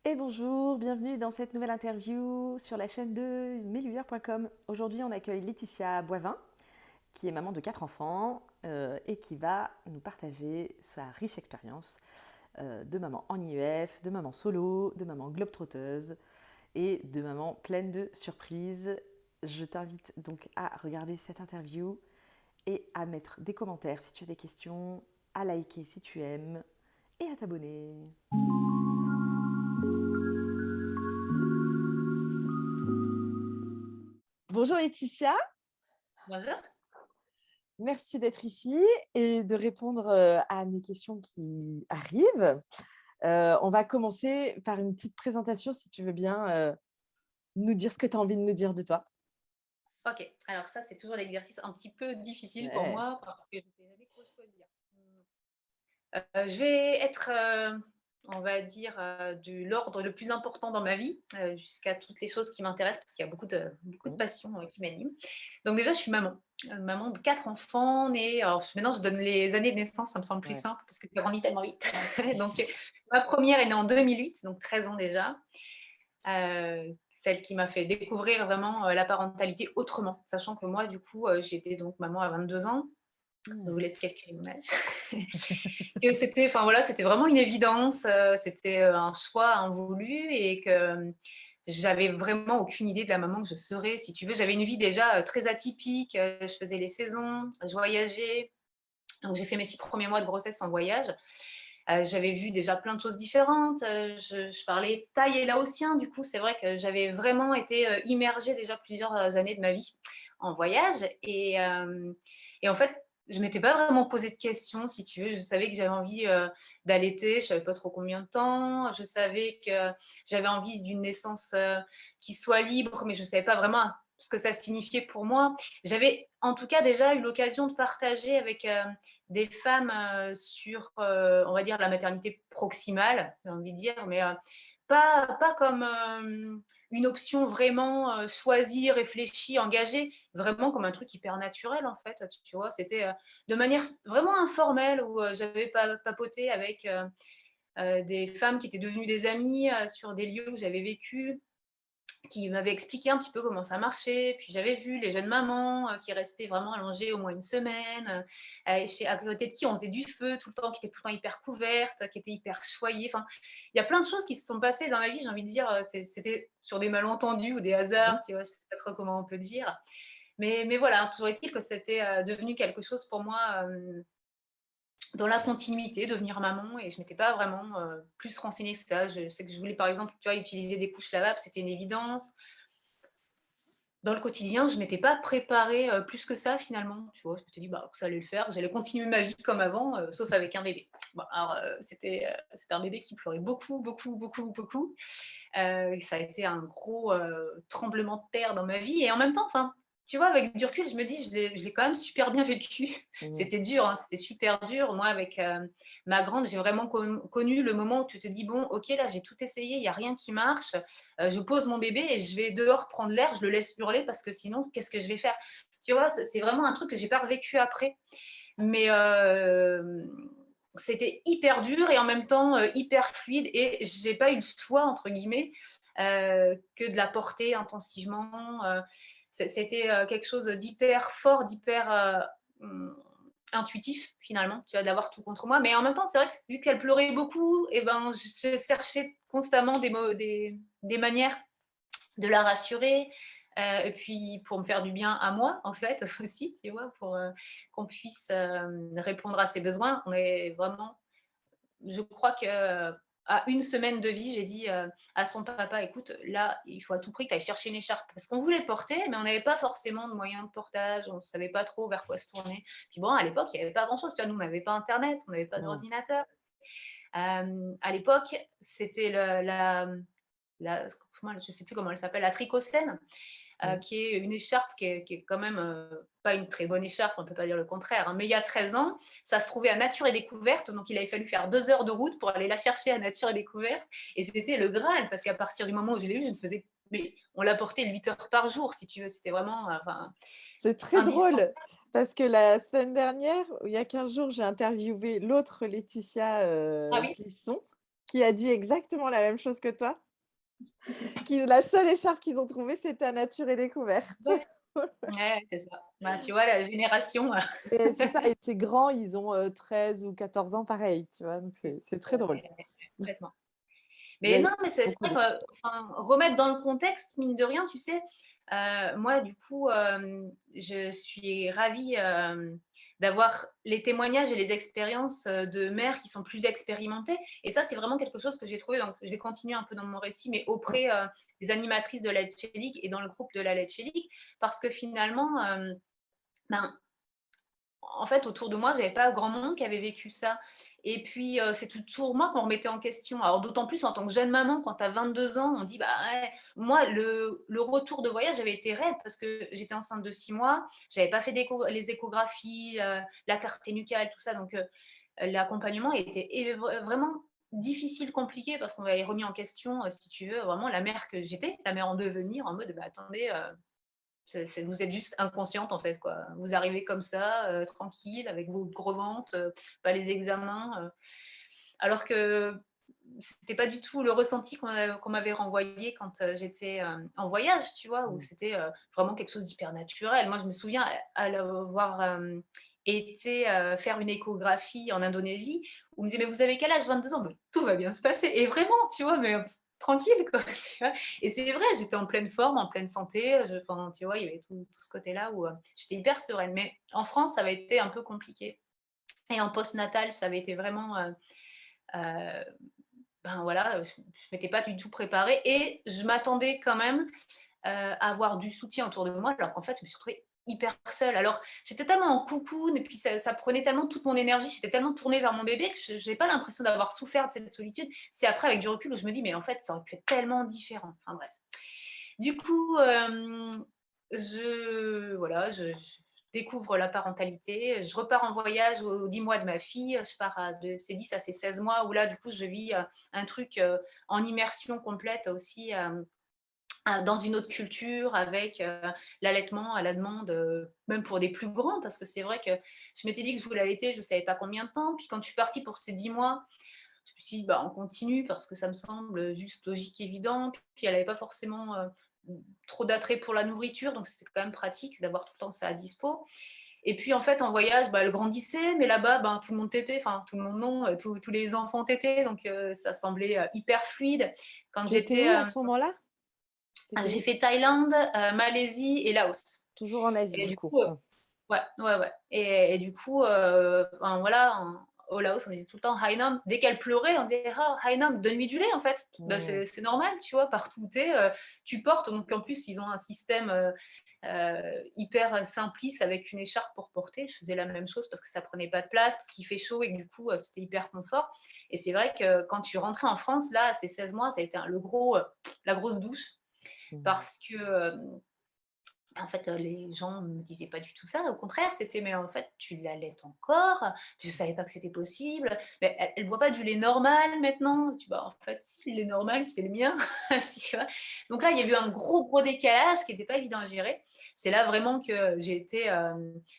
Et bonjour, bienvenue dans cette nouvelle interview sur la chaîne de melulière.com. Aujourd'hui, on accueille Laetitia Boivin, qui est maman de 4 enfants et qui va nous partager sa riche expérience de maman en IEF, de maman solo, de maman globe-trotteuse et de maman pleine de surprises. Je t'invite donc à regarder cette interview et à mettre des commentaires si tu as des questions, à liker si tu aimes et à t'abonner. Bonjour Laetitia, Bonjour. merci d'être ici et de répondre à mes questions qui arrivent. On va commencer par une petite présentation, si tu veux bien nous dire ce que tu as envie de nous dire de toi. Ok, alors ça, c'est toujours l'exercice un petit peu difficile pour Ouais. moi parce que je ne sais jamais quoi choisir. Je vais être, on va dire, de l'ordre le plus important dans ma vie, jusqu'à toutes les choses qui m'intéressent parce qu'il y a beaucoup de Mmh. passions qui m'animent. Donc déjà, je suis maman. Maman de 4 enfants nés. Alors maintenant, je donne les années de naissance, ça me semble plus Ouais. simple parce que ça grandit tellement vite. Donc ma première est née en 2008, donc 13 ans déjà. Celle qui m'a fait découvrir vraiment, la parentalité autrement. Sachant que moi, du coup, j'étais donc maman à 22 ans. Je Mmh. vous laisse calculer mon âge. Que c'était enfin voilà, c'était vraiment une évidence, c'était, un choix invoulu et que, j'avais vraiment aucune idée de la maman que je serais. Si tu veux, j'avais une vie déjà, très atypique, je faisais les saisons, je voyageais. Donc j'ai fait mes 6 premiers mois de grossesse en voyage. J'avais vu déjà plein de choses différentes, je parlais thaï et laotien, du coup, c'est vrai que j'avais vraiment été, immergée déjà plusieurs, années de ma vie en voyage et en fait, je m'étais pas vraiment posé de questions, si tu veux. Je savais que j'avais envie, d'allaiter, je savais pas trop combien de temps. Je savais que j'avais envie d'une naissance, qui soit libre, mais je savais pas vraiment ce que ça signifiait pour moi. J'avais en tout cas déjà eu l'occasion de partager avec, des femmes sur, on va dire, la maternité proximale, j'ai envie de dire, mais pas comme une option vraiment choisie, réfléchie, engagée, vraiment comme un truc hyper naturel en fait, tu vois. C'était de manière vraiment informelle où j'avais papoté avec des femmes qui étaient devenues des amies sur des lieux où j'avais vécu, qui m'avait expliqué un petit peu comment ça marchait. Puis j'avais vu les jeunes mamans qui restaient vraiment allongées au moins une semaine, à côté de qui on faisait du feu tout le temps, qui étaient tout le temps hyper couvertes, qui étaient hyper choyées. Enfin, il y a plein de choses qui se sont passées dans ma vie, j'ai envie de dire, c'était sur des malentendus ou des Mmh. hasards, tu vois, je sais pas trop comment on peut dire. Mais voilà, toujours est-il que c'était devenu quelque chose pour moi dans la continuité, devenir maman, et je m'étais pas vraiment plus renseignée que ça. Je sais que je voulais par exemple, tu vois, utiliser des couches lavables, c'était une évidence. Dans le quotidien, je m'étais pas préparée, plus que ça finalement, tu vois? Je m'étais dit, bah, que ça allait le faire, j'allais continuer ma vie comme avant, sauf avec un bébé. Bon alors, c'était un bébé qui pleurait beaucoup, beaucoup, beaucoup, beaucoup. Ça a été un gros, tremblement de terre dans ma vie et en même temps, enfin, tu vois, avec du recul, je me dis: «Je l'ai quand même super bien vécu». Mmh. C'était dur, hein, c'était super dur. Moi, avec, ma grande, j'ai vraiment connu le moment où tu te dis: «Bon, OK, là, j'ai tout essayé, il y a rien qui marche. Je pose mon bébé et je vais dehors prendre l'air, je le laisse hurler parce que sinon, qu'est-ce que je vais faire?» Tu vois? C'est vraiment un truc que j'ai pas revécu après. Mais c'était hyper dur et en même temps, hyper fluide et j'ai pas eu le «choix» entre guillemets, que de la porter intensivement, c'était, quelque chose d'hyper fort, d'hyper, mmh, intuitif finalement, tu vois? D'avoir tout contre moi. Mais en même temps, c'est vrai que vu qu'elle pleurait beaucoup et ben, je cherchais constamment des manières de la rassurer, et puis pour me faire du bien à moi, en fait, aussi, tu vois? Pour, qu'on puisse, répondre à ses besoins. On est vraiment je crois que à une semaine de vie, j'ai dit, à son papa: «Écoute, là, il faut à tout prix que tu ailles chercher une écharpe». Parce qu'on voulait porter, mais on n'avait pas forcément de moyens de portage, on ne savait pas trop vers quoi se tourner. Puis bon, à l'époque, il n'y avait pas grand-chose, tu vois? Nous, on n'avait pas internet, on n'avait pas Mmh. d'ordinateur. À l'époque, c'était comment je sais plus comment elle s'appelle, la tricocène, Mmh. qui est une écharpe qui est quand même pas une très bonne écharpe, on ne peut pas dire le contraire, hein, mais il y a 13 ans, ça se trouvait à Nature et Découverte, donc il avait fallu faire 2 heures de route pour aller la chercher à Nature et Découverte, et c'était le Graal, parce qu'à partir du moment où je l'ai eu, je ne faisais mais on la portait 8 heures par jour, si tu veux, c'était vraiment enfin, C'est très indispensable. drôle parce que la semaine dernière, il y a 15 jours, j'ai interviewé l'autre Laetitia Ah oui, Plisson. qui a dit exactement la même chose que toi, qui la seule écharpe qu'ils ont trouvée, c'était à Nature et Découverte. Ouais, ouais, c'est ça. Bah, tu vois la génération, Et c'est ça et tes grands, ils ont, 13 ou 14 ans pareil, tu vois? Donc c'est très drôle. ouais, complètement. Il y Mais a non, mais c'est beaucoup ça, d'études. enfin, remettre dans le contexte, mine de rien, tu sais, moi, du coup, je suis ravie, d'avoir les témoignages et les expériences, de mères qui sont plus expérimentées et ça, c'est vraiment quelque chose que j'ai trouvé, donc je vais continuer un peu dans mon récit, mais Mmh. auprès, des animatrices de la Let's League et dans le groupe de la Let's League parce que finalement, ben, en fait, autour de moi, j'avais pas grand monde qui avait vécu ça et puis, c'est toujours moi qu'on remettait en question. Alors d'autant plus en tant que jeune maman, quand tu as 22 ans, on dit: «Bah, ouais». Moi, le retour de voyage avait été raide parce que j'étais enceinte de 6 mois, j'avais pas fait les échographies, la clarté nucléaire, tout ça, donc l'accompagnement était vraiment difficile, compliqué parce qu'on m'avait remis en question, si tu veux, vraiment la mère que j'étais, la mère en devenir, en mode: «Bah, attendez, vous êtes juste inconsciente en fait, quoi. Vous arrivez comme ça, tranquille, avec vos gros ventres, pas les examens, alors que c'était pas du tout le ressenti qu'on m'avait renvoyé quand j'étais en voyage, tu vois, où Mmh. c'était vraiment quelque chose d'hyper naturel. Moi, je me souviens avoir été faire une échographie en Indonésie, où on me disait: «Mais vous avez quel âge?» 22 ans. «Mais tout va bien se passer» et vraiment, tu vois, mais tranquille, quoi, tu vois? Et c'est vrai, j'étais en pleine forme, en pleine santé, enfin, tu vois, il y avait tout ce côté-là où j'étais hyper sereine. Mais en France, ça avait été un peu compliqué. Et en postnatal, ça avait été vraiment, euh, ben voilà, je m'étais pas du tout préparée et je m'attendais quand même à avoir du soutien autour de moi, alors qu'en fait, je me suis retrouvée hyper seule. Alors, j'étais tellement en cocoon et puis ça prenait tellement toute mon énergie, j'étais tellement tournée vers mon bébé que je n'ai pas l'impression d'avoir souffert de cette solitude. C'est après, avec du recul, où je me dis, mais en fait, ça aurait pu être tellement différent. Enfin bref. Du coup, voilà, je découvre la parentalité, je repars en voyage aux 10 mois de ma fille, je pars de ses 10 à ses 16 mois où là, du coup, je vis un truc en immersion complète aussi dans une autre culture avec l'allaitement à la demande, même pour des plus grands, parce que c'est vrai que je m'étais dit que je voulais allaiter, je ne savais pas combien de temps. Puis quand je suis partie pour ces 10 mois, je me suis dit, bah, on continue parce que ça me semble juste logique, évident. Puis elle n'avait pas forcément trop d'attrait pour la nourriture, donc c'était quand même pratique d'avoir tout le temps ça à dispo. Et puis en fait, en voyage, bah, elle grandissait, mais là-bas, ben, tout le monde t'était, enfin tout le monde non, tous les enfants t'étaient, donc ça semblait hyper fluide. Quand Tu étais j'étais, où à ce moment-là? Tu j'ai où? fait Thaïlande, Malaisie et Laos. Toujours en Asie Et du du coup? coup, Mmh. ouais, ouais, ouais. Et du coup, ben, voilà, au Laos, on disait tout le temps Hainam. Dès qu'elle pleurait, on disait ah, Hainam, donne-lui du lait en fait. Ben, Mmh. c'est normal, tu vois, partout où tu es, tu portes. Donc en plus, ils ont un système hyper simpliste avec une écharpe pour porter. Je faisais la même chose parce que ça prenait pas de place, parce qu'il fait chaud et que du coup, c'était hyper confort. Et c'est vrai que quand tu rentrais en France, là, à ces 16 mois, ça a été la grosse douche Mmh. parce que en fait, les gens me disaient pas du tout ça. Au contraire, c'était: «Mais en fait, tu l'allaites encore? Je savais pas que c'était possible. Mais elle boit pas du lait normal maintenant?» Tu vois? En fait, si, le lait normal, c'est le mien, tu vois? Donc là, il y a eu un gros, gros décalage qui était pas évident à gérer. C'est là vraiment que j'ai été,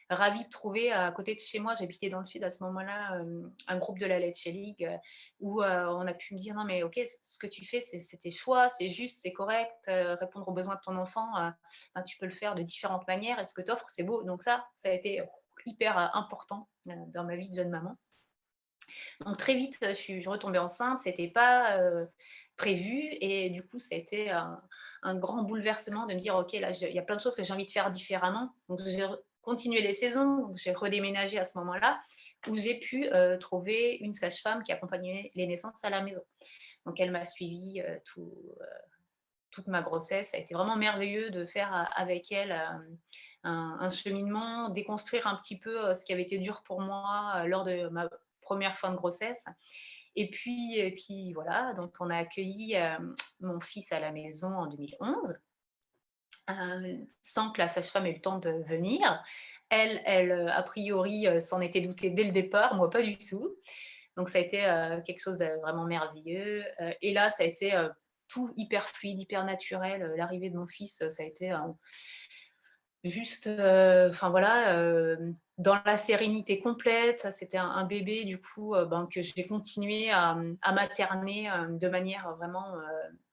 ravie de trouver à côté de chez moi, j'habitais dans le sud à ce moment-là, un groupe de la Let's League, où, on a pu me dire: «Non mais OK, ce que tu fais, c'est tes choix, c'est juste, c'est correct, répondre aux besoins de ton enfant, enfin, tu peux le faire de différentes manières et ce que tu offres, c'est beau. Donc ça a été hyper important dans ma vie de jeune maman. Donc très vite, je suis retombée enceinte, c'était pas prévu et du coup, ça a été un grand bouleversement de me dire, OK, là, il y a plein de choses que j'ai envie de faire différemment. Donc j'ai continué les saisons, donc j'ai redéménagé à ce moment-là, où j'ai pu trouver une sage-femme qui accompagnait les naissances à la maison. Donc elle m'a suivie toute ma grossesse. Ça a été vraiment merveilleux de faire avec elle un cheminement, déconstruire un petit peu ce qui avait été dur pour moi lors de ma première fin de grossesse. Et puis voilà, donc on a accueilli mon fils à la maison en 2011, sans que la sage-femme ait eu le temps de venir. Elle a priori, s'en était doutée dès le départ, moi pas du tout. Donc ça a été quelque chose de vraiment merveilleux. Et là, ça a été tout hyper fluide, hyper naturel. L'arrivée de mon fils, ça a été juste, enfin voilà, dans la sérénité complète. Ça, c'était un bébé du coup, ben, que j'ai continué à materner, de manière vraiment,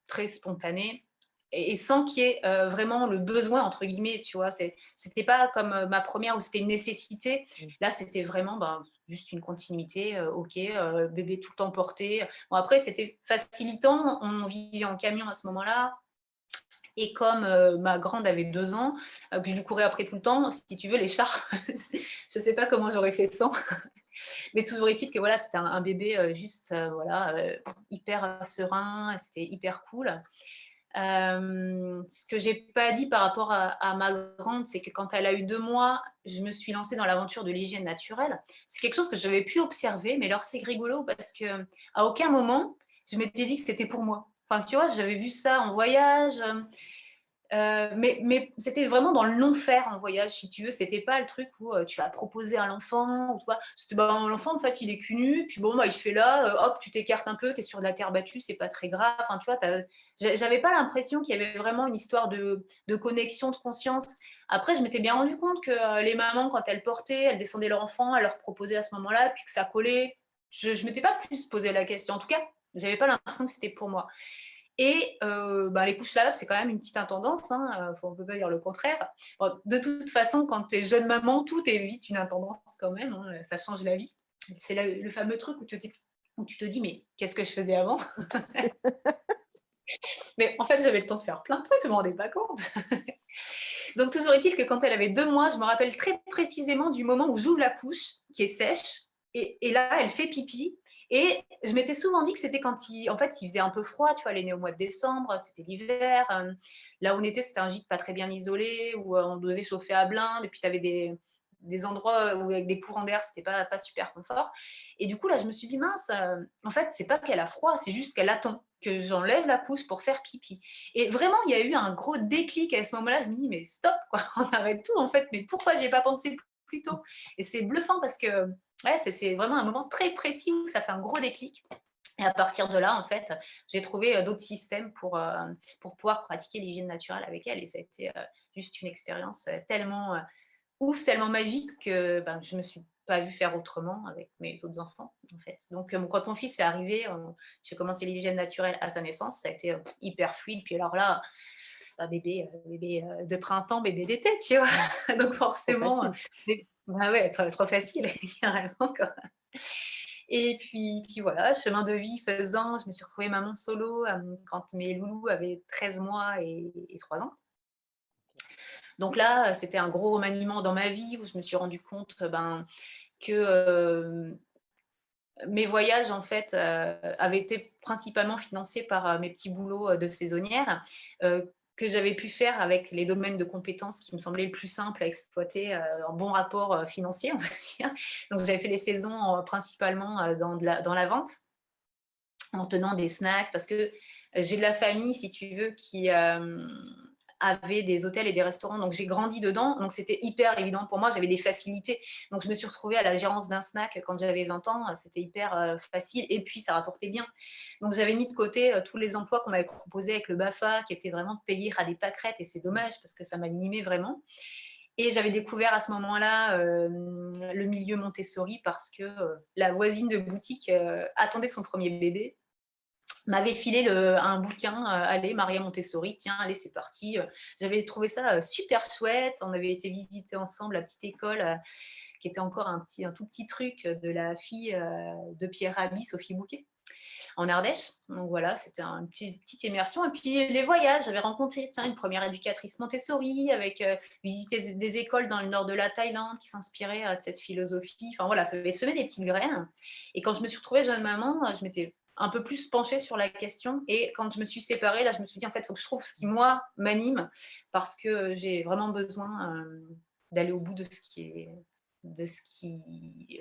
très spontanée et sans qu'il y ait, vraiment «le besoin» entre guillemets, tu vois? C'était pas comme, ma première où c'était une nécessité. Mmh. Là, c'était vraiment, ben, juste une continuité, OK, bébé tout le temps porté. Bon après c'était facilitant, on vivait en camion à ce moment-là, et comme, ma grande avait 2 ans, que je lui courais après tout le temps, si tu veux, les chars, je sais pas comment j'aurais fait sans. Mais toujours est-il que voilà, c'était un bébé, juste, voilà, hyper, serein, c'était hyper cool. Ce que j'ai pas dit par rapport à ma grande, c'est que quand elle a eu 2 mois, je me suis lancée dans l'aventure de l'hygiène naturelle. C'est quelque chose que j'avais pu observer, mais alors c'est rigolo parce que à aucun moment, je m'étais dit que c'était pour moi. Enfin, tu vois, j'avais vu ça en voyage, mais c'était vraiment dans le non-faire en voyage, si tu veux. C'était pas le truc où, tu vas proposer à l'enfant ou tu vois? C'était, ben, l'enfant, en fait, il est cul nu, puis bon, bah, il fait là, hop, tu t'écartes un peu, tu es sur de la terre battue, c'est pas très grave. Enfin, tu vois? J'avais pas l'impression qu'il y avait vraiment une histoire de connexion de conscience. Après, je m'étais bien rendu compte que, les mamans, quand elles portaient, elles descendaient leur enfant, elles leur proposaient à ce moment-là, puis que ça collait. Je m'étais pas plus posé la question. En tout cas, j'avais pas l'impression que c'était pour moi. Et bah, les couches lavables, c'est quand même une petite intendance, hein, on ne peut pas dire le contraire. Bon, de toute façon, quand tu es jeune maman, tout est vite une intendance quand même, hein, ça change la vie. C'est le fameux truc où tu te dis: «Mais qu'est-ce que je faisais avant?» Mais en fait, j'avais le temps de faire plein de trucs, je ne m'en rendais pas compte. Donc toujours est-il que quand elle avait 2 mois, je me rappelle très précisément du moment où j'ouvre la couche qui est sèche et là, elle fait pipi et je m'étais souvent dit que c'était quand en fait, il faisait un peu froid, tu vois? Elle est née au mois de décembre, c'était l'hiver, là où on était, c'était un gîte pas très bien isolé où, on devait chauffer à blinde et puis tu avais des endroits où avec des courants d'air, c'était pas super confort et du coup, là, je me suis dit: «Mince, en fait, c'est pas qu'elle a froid, c'est juste qu'elle attend que j'enlève la couche pour faire pipi». Et vraiment, il y a eu un gros déclic à ce moment-là. Je me dis: «Mais stop, quoi, on arrête tout, en fait. Mais pourquoi j'y ai pas pensé plus tôt?» Et c'est bluffant parce que, ouais, c'est vraiment un moment très précis où ça fait un gros déclic. Et à partir de là, en fait, j'ai trouvé, d'autres systèmes pour pouvoir pratiquer l'hygiène naturelle avec elle et ça a été, juste une expérience, tellement, ouf, tellement magique que, ben, je me suis pas vue faire autrement avec mes autres enfants, en fait. Donc, quand mon fils est arrivé, j'ai commencé l'hygiène naturelle à sa naissance, ça a été, hyper fluide. Puis alors là, bébé, de printemps, bébé d'été, tu vois? Mmh. Donc Trop forcément, facile. bah ouais, trop facile, carrément, quoi. Et puis voilà, chemin de vie faisant, je me suis retrouvée maman solo, quand mes loulous avaient 13 mois et 3 ans. Donc là, c'était un gros remaniement dans ma vie où je me suis rendu compte, ben, que, mes voyages en fait, avaient été principalement financés par, mes petits boulots, de saisonnière, que j'avais pu faire avec les domaines de compétences qui me semblaient le plus simple à exploiter, en bon rapport, financier, on va dire. Donc j'avais fait les saisons, principalement, dans la vente, en tenant des snacks parce que j'ai de la famille, si tu veux, qui avait des hôtels et des restaurants, donc j'ai grandi dedans, donc c'était hyper évident pour moi, j'avais des facilités. Donc je me suis retrouvée à la gérance d'un snack quand j'avais 20 ans, c'était hyper facile et puis ça rapportait bien. Donc j'avais mis de côté tous les emplois qu'on m'avait proposés avec le BAFA, qui étaient vraiment payés à des pâquerettes et c'est dommage parce que ça m'animait vraiment. Et j'avais découvert à ce moment-là le milieu Montessori parce que la voisine de boutique attendait son premier bébé, m'avait filé un bouquin, allez, Maria Montessori, tiens, allez, c'est parti. J'avais trouvé ça super chouette. On avait été visiter ensemble la petite école qui était encore un tout petit truc de la fille de Pierre Rabhi, Sophie Bouquet, en Ardèche. Donc voilà, c'était une petite immersion. Et puis les voyages, j'avais rencontré tiens, une première éducatrice Montessori, avec visité des écoles dans le nord de la Thaïlande qui s'inspiraient de cette philosophie. Enfin voilà, ça avait semé des petites graines. Et quand je me suis retrouvée jeune maman, je m'étais un peu plus penchée sur la question. Et quand je me suis séparée, là, je me suis dit, en fait, il faut que je trouve ce qui, moi, m'anime, parce que j'ai vraiment besoin d'aller au bout de ce qui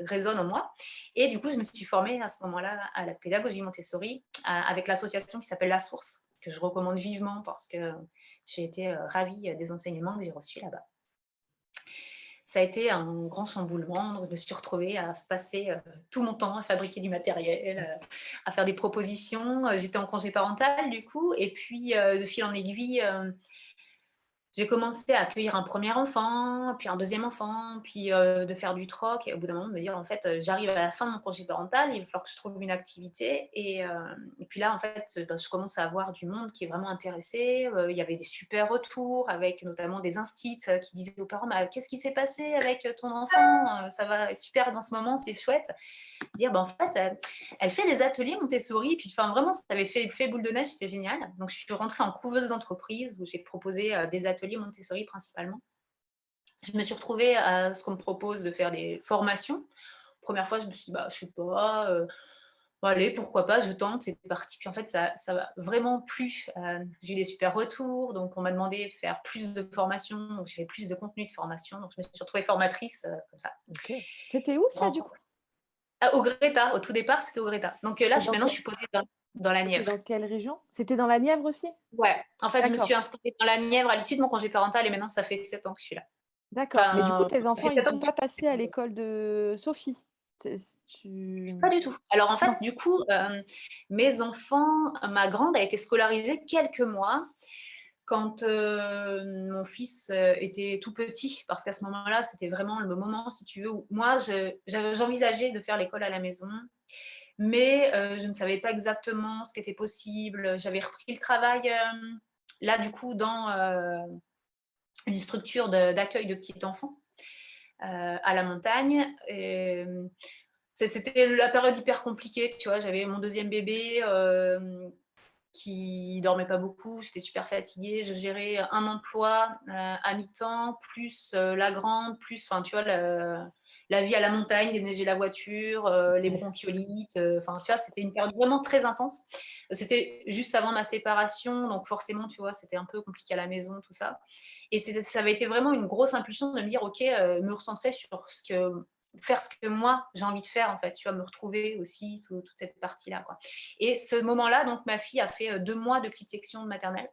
résonne en moi. Et du coup, je me suis formée à ce moment-là à la pédagogie Montessori avec l'association qui s'appelle La Source, que je recommande vivement parce que j'ai été ravie des enseignements que j'ai reçus là-bas. Ça a été un grand chamboulement. Donc je me suis retrouvée à passer tout mon temps à fabriquer du matériel, à faire des propositions. J'étais en congé parental du coup, et puis de fil en aiguille, j'ai commencé à accueillir un premier enfant, puis un deuxième enfant, puis de faire du troc et au bout d'un moment de me dire: «En fait, j'arrive à la fin de mon congé parental, il va falloir que je trouve une activité» et puis là, en fait, bah, je commence à avoir du monde qui est vraiment intéressé. Il y avait des super retours avec notamment des instits, qui disaient aux parents: «Bah, qu'est-ce qui s'est passé avec, ton enfant? Ça va super en ce moment, c'est chouette». Dire: «Bah, en fait, elle fait des ateliers Montessori», puis enfin vraiment ça avait fait boule de neige, c'était génial. Donc je suis rentrée en couveuse d'entreprise où j'ai proposé, des ateliers Montessori principalement. Je me suis retrouvée à ce qu'on me propose de faire des formations. Première fois, je me suis dit: «Bah, je sais pas, bah, allez, pourquoi pas, je tente», c'est parti. Puis en fait, ça m'a vraiment plu. J'ai eu des super retours, donc on m'a demandé de faire plus de formations, donc j'ai fait plus de contenu de formation, donc je me suis retrouvée formatrice, comme ça. OK. C'était où ça, du coup? Au Greta, au tout départ, c'était au Greta. Donc là, Et dans maintenant, je quelle suis posée dans la c'était Nièvre. dans quelle région? C'était dans la Nièvre aussi? Ouais, en fait, je me suis D'accord, installée dans la Nièvre à l'issue de mon congé parental et maintenant ça fait 7 ans que je suis là. d'accord. Mais du coup, Enfin, tes ça enfants, fait ils 7 ans sont que pas passés à l'école de Sophie? C'est tu pas du tout. Alors en fait, non? du coup, mes enfants ma grande a été scolarisée quelques mois quand, mon fils, était tout petit. Parce qu'à ce moment-là, c'était vraiment le moment, si tu veux, où moi j'envisageais de faire l'école à la maison. Mais je ne savais pas exactement ce qui était possible. J'avais repris le travail, là, du coup, dans, une structure d'accueil de petits enfants, à la montagne et c'était la période hyper compliquée, tu vois? J'avais mon deuxième bébé, qui dormait pas beaucoup, j'étais super fatiguée, je gérais un emploi, à mi-temps, plus, la grande, plus enfin, tu vois, le la vie à la montagne, déneiger la voiture, les Ouais. bronchiolites, enfin, tu vois, c'était une période vraiment très intense. C'était juste avant ma séparation, donc forcément, tu vois, c'était un peu compliqué à la maison, tout ça et ça avait été vraiment une grosse impulsion de me dire: «OK, me recentrer sur ce que faire ce que moi j'ai envie de faire, en fait», tu vois? Me retrouver aussi, toute cette partie-là, quoi. Et ce moment-là, donc ma fille a fait 2 mois de petite section de maternelle.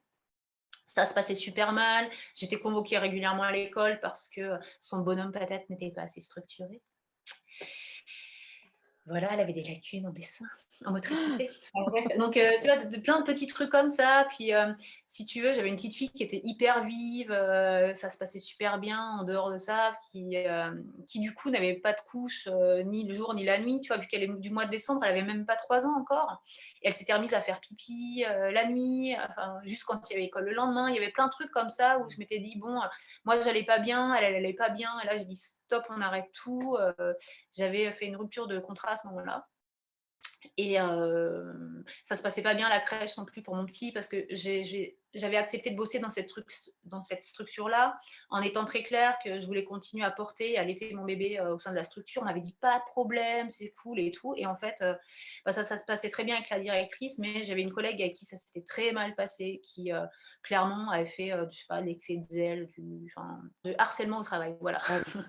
Ça se passait super mal. J'étais convoquée régulièrement à l'école parce que son bonhomme patate n'était pas assez structuré. Voilà, elle avait des lacunes en dessin, en motricité. Enfin bref, donc tu vois, de plein de petits trucs comme ça. Puis, si tu veux, j'avais une petite fille qui était hyper vive, ça se passait super bien en dehors de ça, qui du coup n'avait pas de couche, ni le jour ni la nuit, tu vois? Vu qu'elle est du mois de décembre, elle avait même pas 3 ans encore et elle s'était remise à faire pipi, la nuit, enfin, juste quand il y avait école le lendemain. Il y avait plein de trucs comme ça où je m'étais dit: «Bon, moi j'allais pas bien, elle allait pas bien» et là j'ai dit: «Stop, on arrête tout», j'avais fait une rupture de contrat à ce moment-là et ça se passait pas bien à la crèche non plus pour mon petit parce que j'avais accepté de bosser dans cette structure-là, en étant très claire que je voulais continuer à porter et allaiter mon bébé, au sein de la structure. On m'avait dit: «Pas de problème, c'est cool et tout» et en fait, bah, ça se passait très bien avec la directrice, mais j'avais une collègue avec qui ça s'était très mal passé, qui, clairement avait fait, je sais pas, l'excès de zèle, enfin, de harcèlement au travail, voilà. Ah oui.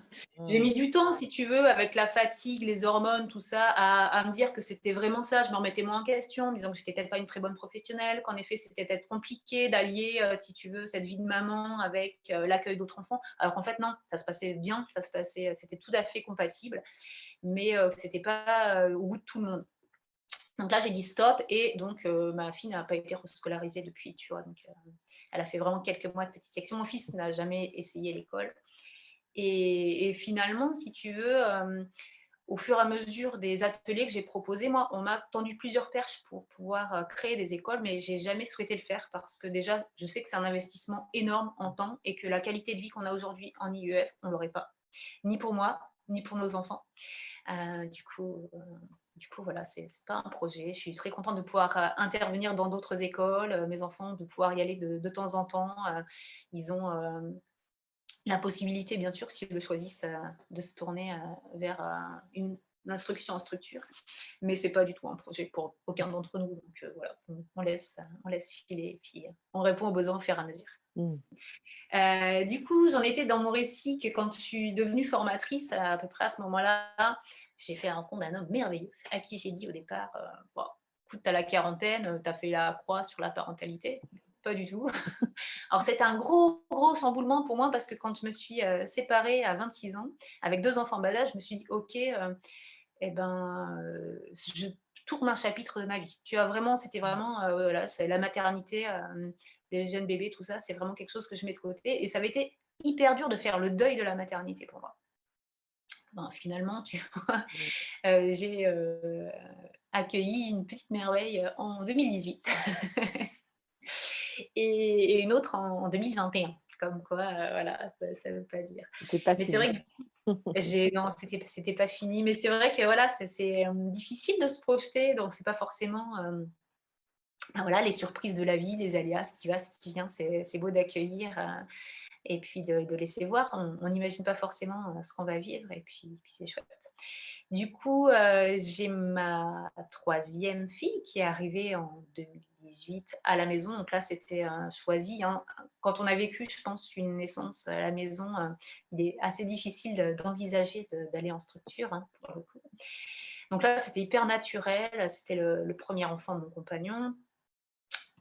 J'ai Mmh. mis du temps, si tu veux, avec la fatigue, les hormones, tout ça, à me dire que c'était vraiment ça. Je me remettais moins en question, en me disant que j'étais peut-être pas une très bonne professionnelle, qu'en effet, c'était peut-être compliqué d'allier, si tu veux, cette vie de maman avec, l'accueil d'autres enfants. Alors qu'en fait, non, ça se passait bien, c'était tout à fait compatible, mais que c'était pas, au goût de tout le monde. Donc là, j'ai dit: «Stop» et donc ma fille n'a pas été rescolarisée depuis, tu vois? Donc elle a fait vraiment quelques mois de petite section. Mon fils n'a jamais essayé l'école et finalement, si tu veux, au fur et à mesure des ateliers que j'ai proposés, moi, on m'a tendu plusieurs perches pour pouvoir, créer des écoles, mais j'ai jamais souhaité le faire parce que déjà, je sais que c'est un investissement énorme en temps et que la qualité de vie qu'on a aujourd'hui en IEF, on l'aurait pas. Ni pour moi, ni pour nos enfants. Heu, du coup, heu, du coup, voilà, c'est pas un projet. Je suis très contente de pouvoir, intervenir dans d'autres écoles, mes enfants, de pouvoir y aller de temps en temps. Ils ont, la possibilité, bien sûr, s'ils le choisissent, de se tourner, vers, une instruction en structure. Mais c'est pas du tout un projet pour aucun d'entre nous, donc voilà, on laisse filer et puis, on répond aux besoins au fur et à mesure. Mmh. Du coup, j'en étais dans mon récit que quand je suis devenue formatrice, à peu près à ce moment-là, j'ai fait la rencontre d'un homme merveilleux à qui j'ai dit au départ, «Bon, écoute, tu as la quarantaine, tu as fait la croix sur la parentalité». Pas du tout. Alors c'était un gros, gros chamboulement pour moi parce que quand je me suis, séparée à 26 ans, avec 2 enfants en bas âge, je me suis dit: «OK, et ben, je tourne un chapitre de ma vie». Tu vois? Vraiment, c'était vraiment, voilà, c'est la maternité, les jeunes bébés, tout ça, c'est vraiment quelque chose que je mets de côté et ça avait été hyper dur de faire le deuil de la maternité pour moi. Ben, finalement, tu vois, Mmh. j'ai, accueilli une petite merveille, en 2018 et une autre en 2021. Comme quoi, voilà, ça veut pas dire. C'était pas Mais c'est fini. vrai que j'ai non, c'était pas fini, mais c'est vrai que voilà, difficile de se projeter, donc c'est pas forcément, bah, voilà, les surprises de la vie, les aléas, ce qui va, ce qui vient, c'est beau d'accueillir, et puis de laisser voir. On n'imagine pas forcément, ce qu'on va vivre et puis c'est chouette. Du coup, j'ai ma troisième fille qui est arrivée en 2018 à la maison. Donc là, c'était, choisi, hein. Quand on a vécu, je pense, une naissance à la maison, il est assez difficile d'envisager d'aller en structure, hein, pour le coup. Donc là, c'était hyper naturel. C'était le 1er enfant de mon compagnon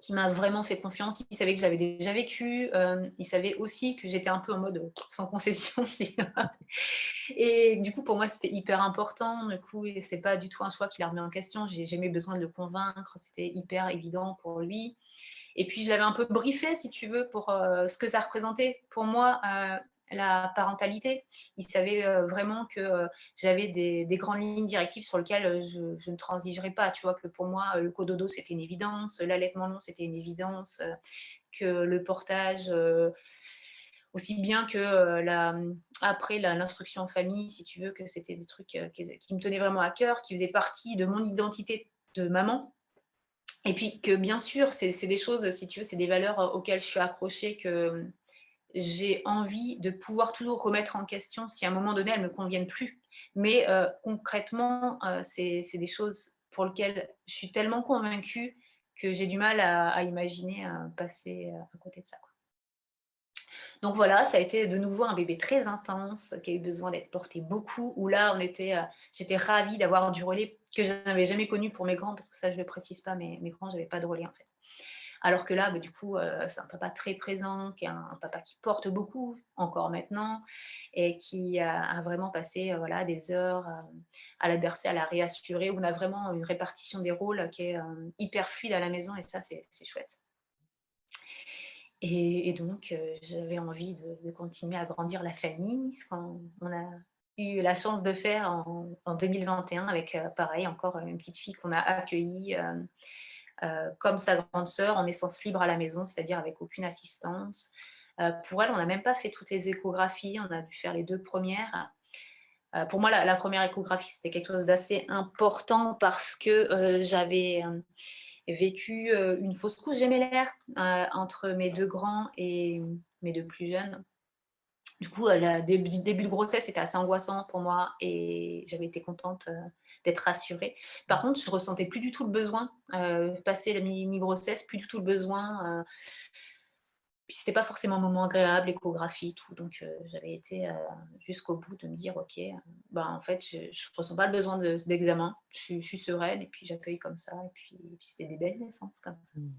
qui m'a vraiment fait confiance. Il savait que j'avais déjà vécu, il savait aussi que j'étais un peu en mode, sans concession, tu vois? Et du coup, pour moi, c'était hyper important. Du coup, et c'est pas du tout un choix qu'il a remis en question. J'ai jamais eu besoin de le convaincre. C'était hyper évident pour lui. Et puis, je l'avais un peu briefé, si tu veux, pour ce que ça représentait pour moi, la parentalité. Il savait vraiment que j'avais des grandes lignes directives sur lesquelles je ne transigerais pas. Tu vois, que pour moi, le cododo, c'était une évidence, l'allaitement long, c'était une évidence, que le portage, aussi bien que après l'instruction en famille, si tu veux, que c'était des trucs qui me tenaient vraiment à cœur, qui faisaient partie de mon identité de maman. Et puis que bien sûr, c'est des choses, si tu veux, c'est des valeurs auxquelles je suis accrochée, que j'ai envie de pouvoir toujours remettre en question si à un moment donné, elles ne me conviennent plus. Mais concrètement, c'est des choses pour lesquelles je suis tellement convaincue que j'ai du mal à imaginer passer à côté de ça. Donc voilà, ça a été de nouveau un bébé très intense, qui a eu besoin d'être porté beaucoup, où là, j'étais ravie d'avoir du relais que je n'avais jamais connu pour mes grands, parce que ça, je ne le précise pas, mais mes grands, j'avais pas de relais, en fait. Alors que là, bah, du coup, c'est un papa très présent, qui est un papa qui porte beaucoup, encore maintenant, et qui a vraiment passé, voilà, des heures, à la bercer, à la réassurer. On a vraiment une répartition des rôles qui est, hyper fluide à la maison et ça, c'est chouette. Et donc, j'avais envie de continuer à grandir la famille, ce qu'on a eu la chance de faire en 2021 avec, pareil, encore une petite fille qu'on a accueillie, comme sa grande sœur en naissance libre à la maison, c'est-à-dire avec aucune assistance. Pour elle, on n'a même pas fait toutes les échographies, on a dû faire les 2 premières. Pour moi, la 1re échographie, c'était quelque chose d'assez important parce que, j'avais, vécu, une fausse couche gémellaire, entre mes 2 grands et mes 2 plus jeunes. Du coup, le début de grossesse, c'était assez angoissant pour moi et j'avais été contente, d'être rassurée. Par contre, je ressentais plus du tout le besoin, passé la mi-grossesse, plus du tout le besoin, puis c'était pas forcément un moment agréable, l'échographie, tout, donc j'avais été, jusqu'au bout de me dire: «OK, ben, en fait, je ressens pas le besoin d'examen, je suis sereine et puis j'accueille comme ça» et puis c'était des belles naissances comme ça. Mmh.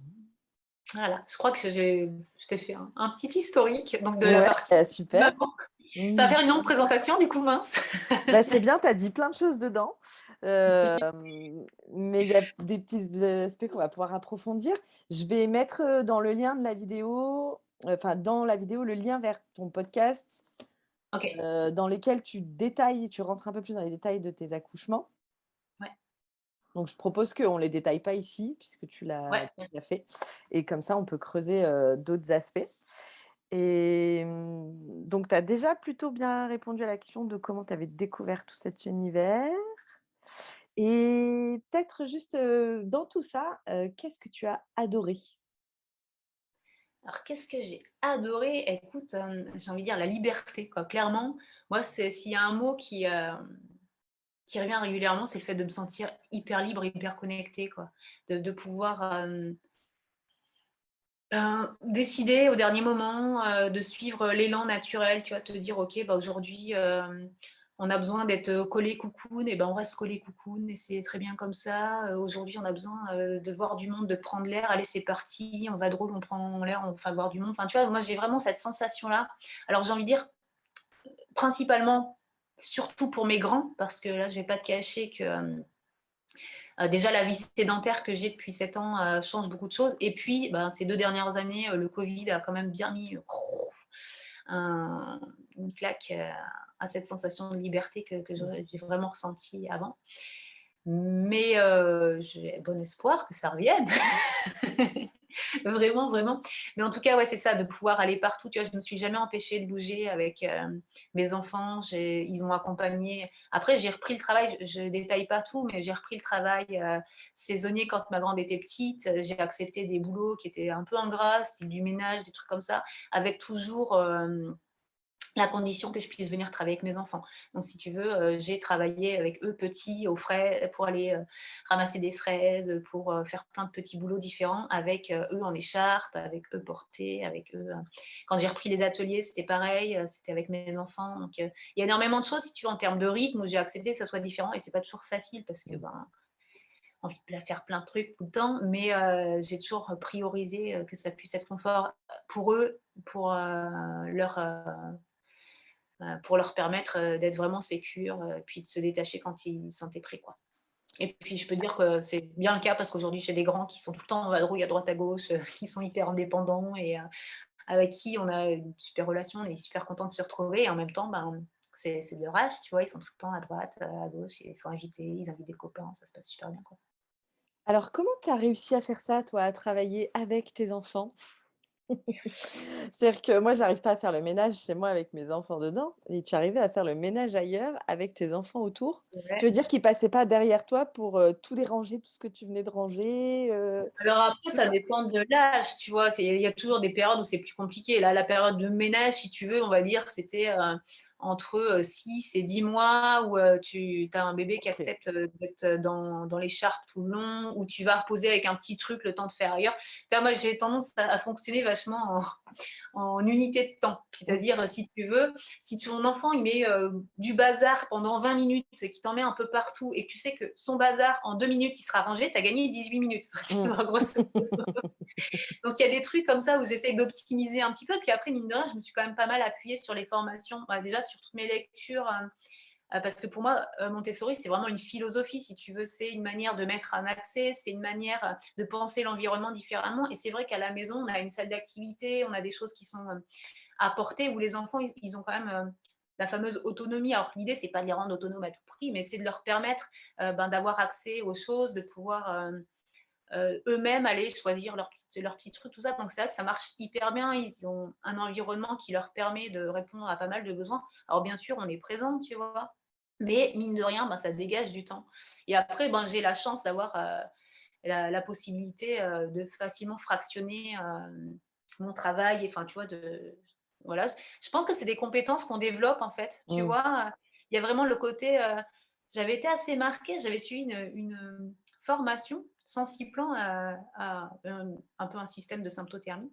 Voilà, je crois que je t'ai fait un petit historique donc de la Ouais, partie super. maman. Ça va Mmh. faire une longue présentation du coup, mince. Bah, c'est bien, tu as dit plein de choses dedans. Mais il y a des petits aspects qu'on va pouvoir approfondir. Je vais mettre, dans le lien de la vidéo, enfin dans la vidéo, le lien vers ton podcast, OK, dans lequel tu rentres un peu plus dans les détails de tes accouchements. ouais, Donc je propose qu'on ne les détaille pas ici puisque tu ouais, l'as bien déjà fait et comme ça on peut creuser, d'autres aspects et donc tu as déjà plutôt bien répondu à la question de comment tu avais découvert tout cet univers et peut-être juste, dans tout ça, qu'est-ce que tu as adoré? alors qu'est-ce que j'ai adoré? Écoute, j'ai envie de dire la liberté, quoi. Clairement, moi, c'est s'il y a un mot qui revient régulièrement, c'est le fait de me sentir hyper libre, hyper connectée, quoi. De pouvoir, décider au dernier moment, de suivre l'élan naturel, tu vois? Te dire: «OK, bah, aujourd'hui, on a besoin d'être, collé cocoon et ben, on reste collé cocoon et c'est très bien comme ça. Aujourd'hui, on a besoin, de voir du monde, de prendre l'air. Allez, c'est parti, on va de on prend l'air, on va voir du monde». Enfin, tu vois? Moi, j'ai vraiment cette sensation-là. Alors, j'ai envie de dire, principalement, surtout pour mes grands, parce que là, je vais pas te cacher que, Déjà, la vie sédentaire que j'ai depuis 7 ans change beaucoup de choses. Et puis, ben, ces 2 dernières années, le Covid a quand même bien mis un, une claque à cette sensation de liberté que j'ai vraiment ressentie avant. Mais j'ai bon espoir que ça revienne. Vraiment, vraiment. Mais en tout cas, ouais, c'est ça, de pouvoir aller partout. Tu vois, je me suis jamais empêchée de bouger avec mes enfants. Ils m'ont accompagnée. Après, j'ai repris le travail. Je détaille pas tout, mais j'ai repris le travail saisonnier quand ma grande était petite. J'ai accepté des boulots qui étaient un peu ingrats, style du ménage, des trucs comme ça, avec toujours la condition que je puisse venir travailler avec mes enfants. Donc, si tu veux, j'ai travaillé avec eux petits, aux frais, pour aller ramasser des fraises, pour faire plein de petits boulots différents avec eux en écharpe, avec eux portés, avec eux. Quand j'ai repris les ateliers, c'était pareil, c'était avec mes enfants. Donc, il y a énormément de choses, si tu veux, en termes de rythme, où j'ai accepté que ça soit différent. Et c'est pas toujours facile parce que, ben, envie de faire plein de trucs tout le temps, mais j'ai toujours priorisé que ça puisse être confort pour eux, pour leur permettre d'être vraiment sécures, puis de se détacher quand ils se sentaient prêts, quoi. Et puis je peux dire que c'est bien le cas parce qu'aujourd'hui j'ai des grands qui sont tout le temps en vadrouille à droite à gauche, qui sont hyper indépendants et avec qui on a une super relation, on est super contents de se retrouver et en même temps, ben, c'est de leur âge, tu vois? Ils sont tout le temps à droite, à gauche, ils sont invités, ils invitent des copains, ça se passe super bien, quoi. Alors, comment tu as réussi à faire ça, toi, à travailler avec tes enfants? C'est-à-dire que moi, j'arrive pas à faire le ménage chez moi avec mes enfants dedans et tu arrivais à faire le ménage ailleurs avec tes enfants autour? Tu Ouais. veux dire qu'ils passaient pas derrière toi pour, tout déranger, tout ce que tu venais de ranger, Alors après, ça dépend de l'âge, tu vois? Il y a toujours des périodes où c'est plus compliqué. Là, la période de ménage, si tu veux, on va dire que c'était entre 6 et 10 mois où tu as un bébé qui OK. accepte d'être dans l'écharpe tout le long, où tu vas reposer avec un petit truc le temps de faire ailleurs. Tu vois, moi, j'ai tendance à fonctionner vachement en unité de temps. Mmh. C'est-à-dire, si tu veux, si ton enfant il met du bazar pendant 20 minutes, qui t'en met un peu partout, et que tu sais que son bazar, en 2 minutes, il sera rangé, tu as gagné 18 minutes. Tu Mmh. vois, grosso modo. Donc, il y a des trucs comme ça où j'essaye d'optimiser un petit peu. Puis après, mine de rien, je me suis quand même pas mal appuyée sur les formations. Bah, déjà, sur toutes mes lectures. Parce que pour moi, Montessori, c'est vraiment une philosophie, si tu veux. C'est une manière de mettre un accès, c'est une manière de penser l'environnement différemment. Et c'est vrai qu'à la maison, on a une salle d'activité, on a des choses qui sont apportées où les enfants, ils ont quand même la fameuse autonomie. Alors, l'idée, c'est pas de les rendre autonomes à tout prix, mais c'est de leur permettre ben, d'avoir accès aux choses, de pouvoir eux-mêmes aller choisir leurs petits trucs, tout ça. Donc, c'est vrai que ça marche hyper bien. Ils ont un environnement qui leur permet de répondre à pas mal de besoins. Alors, bien sûr, on est présent, tu vois, mais mine de rien, ben, ça dégage du temps. Et après, ben, j'ai la chance d'avoir la possibilité de facilement fractionner mon travail. Enfin, tu vois, voilà. Je pense que c'est des compétences qu'on développe, en fait. Tu Mmh. vois, il y a vraiment le côté. J'avais été assez marquée, j'avais suivi une formation Sensiplan à un peu un système de symptothermie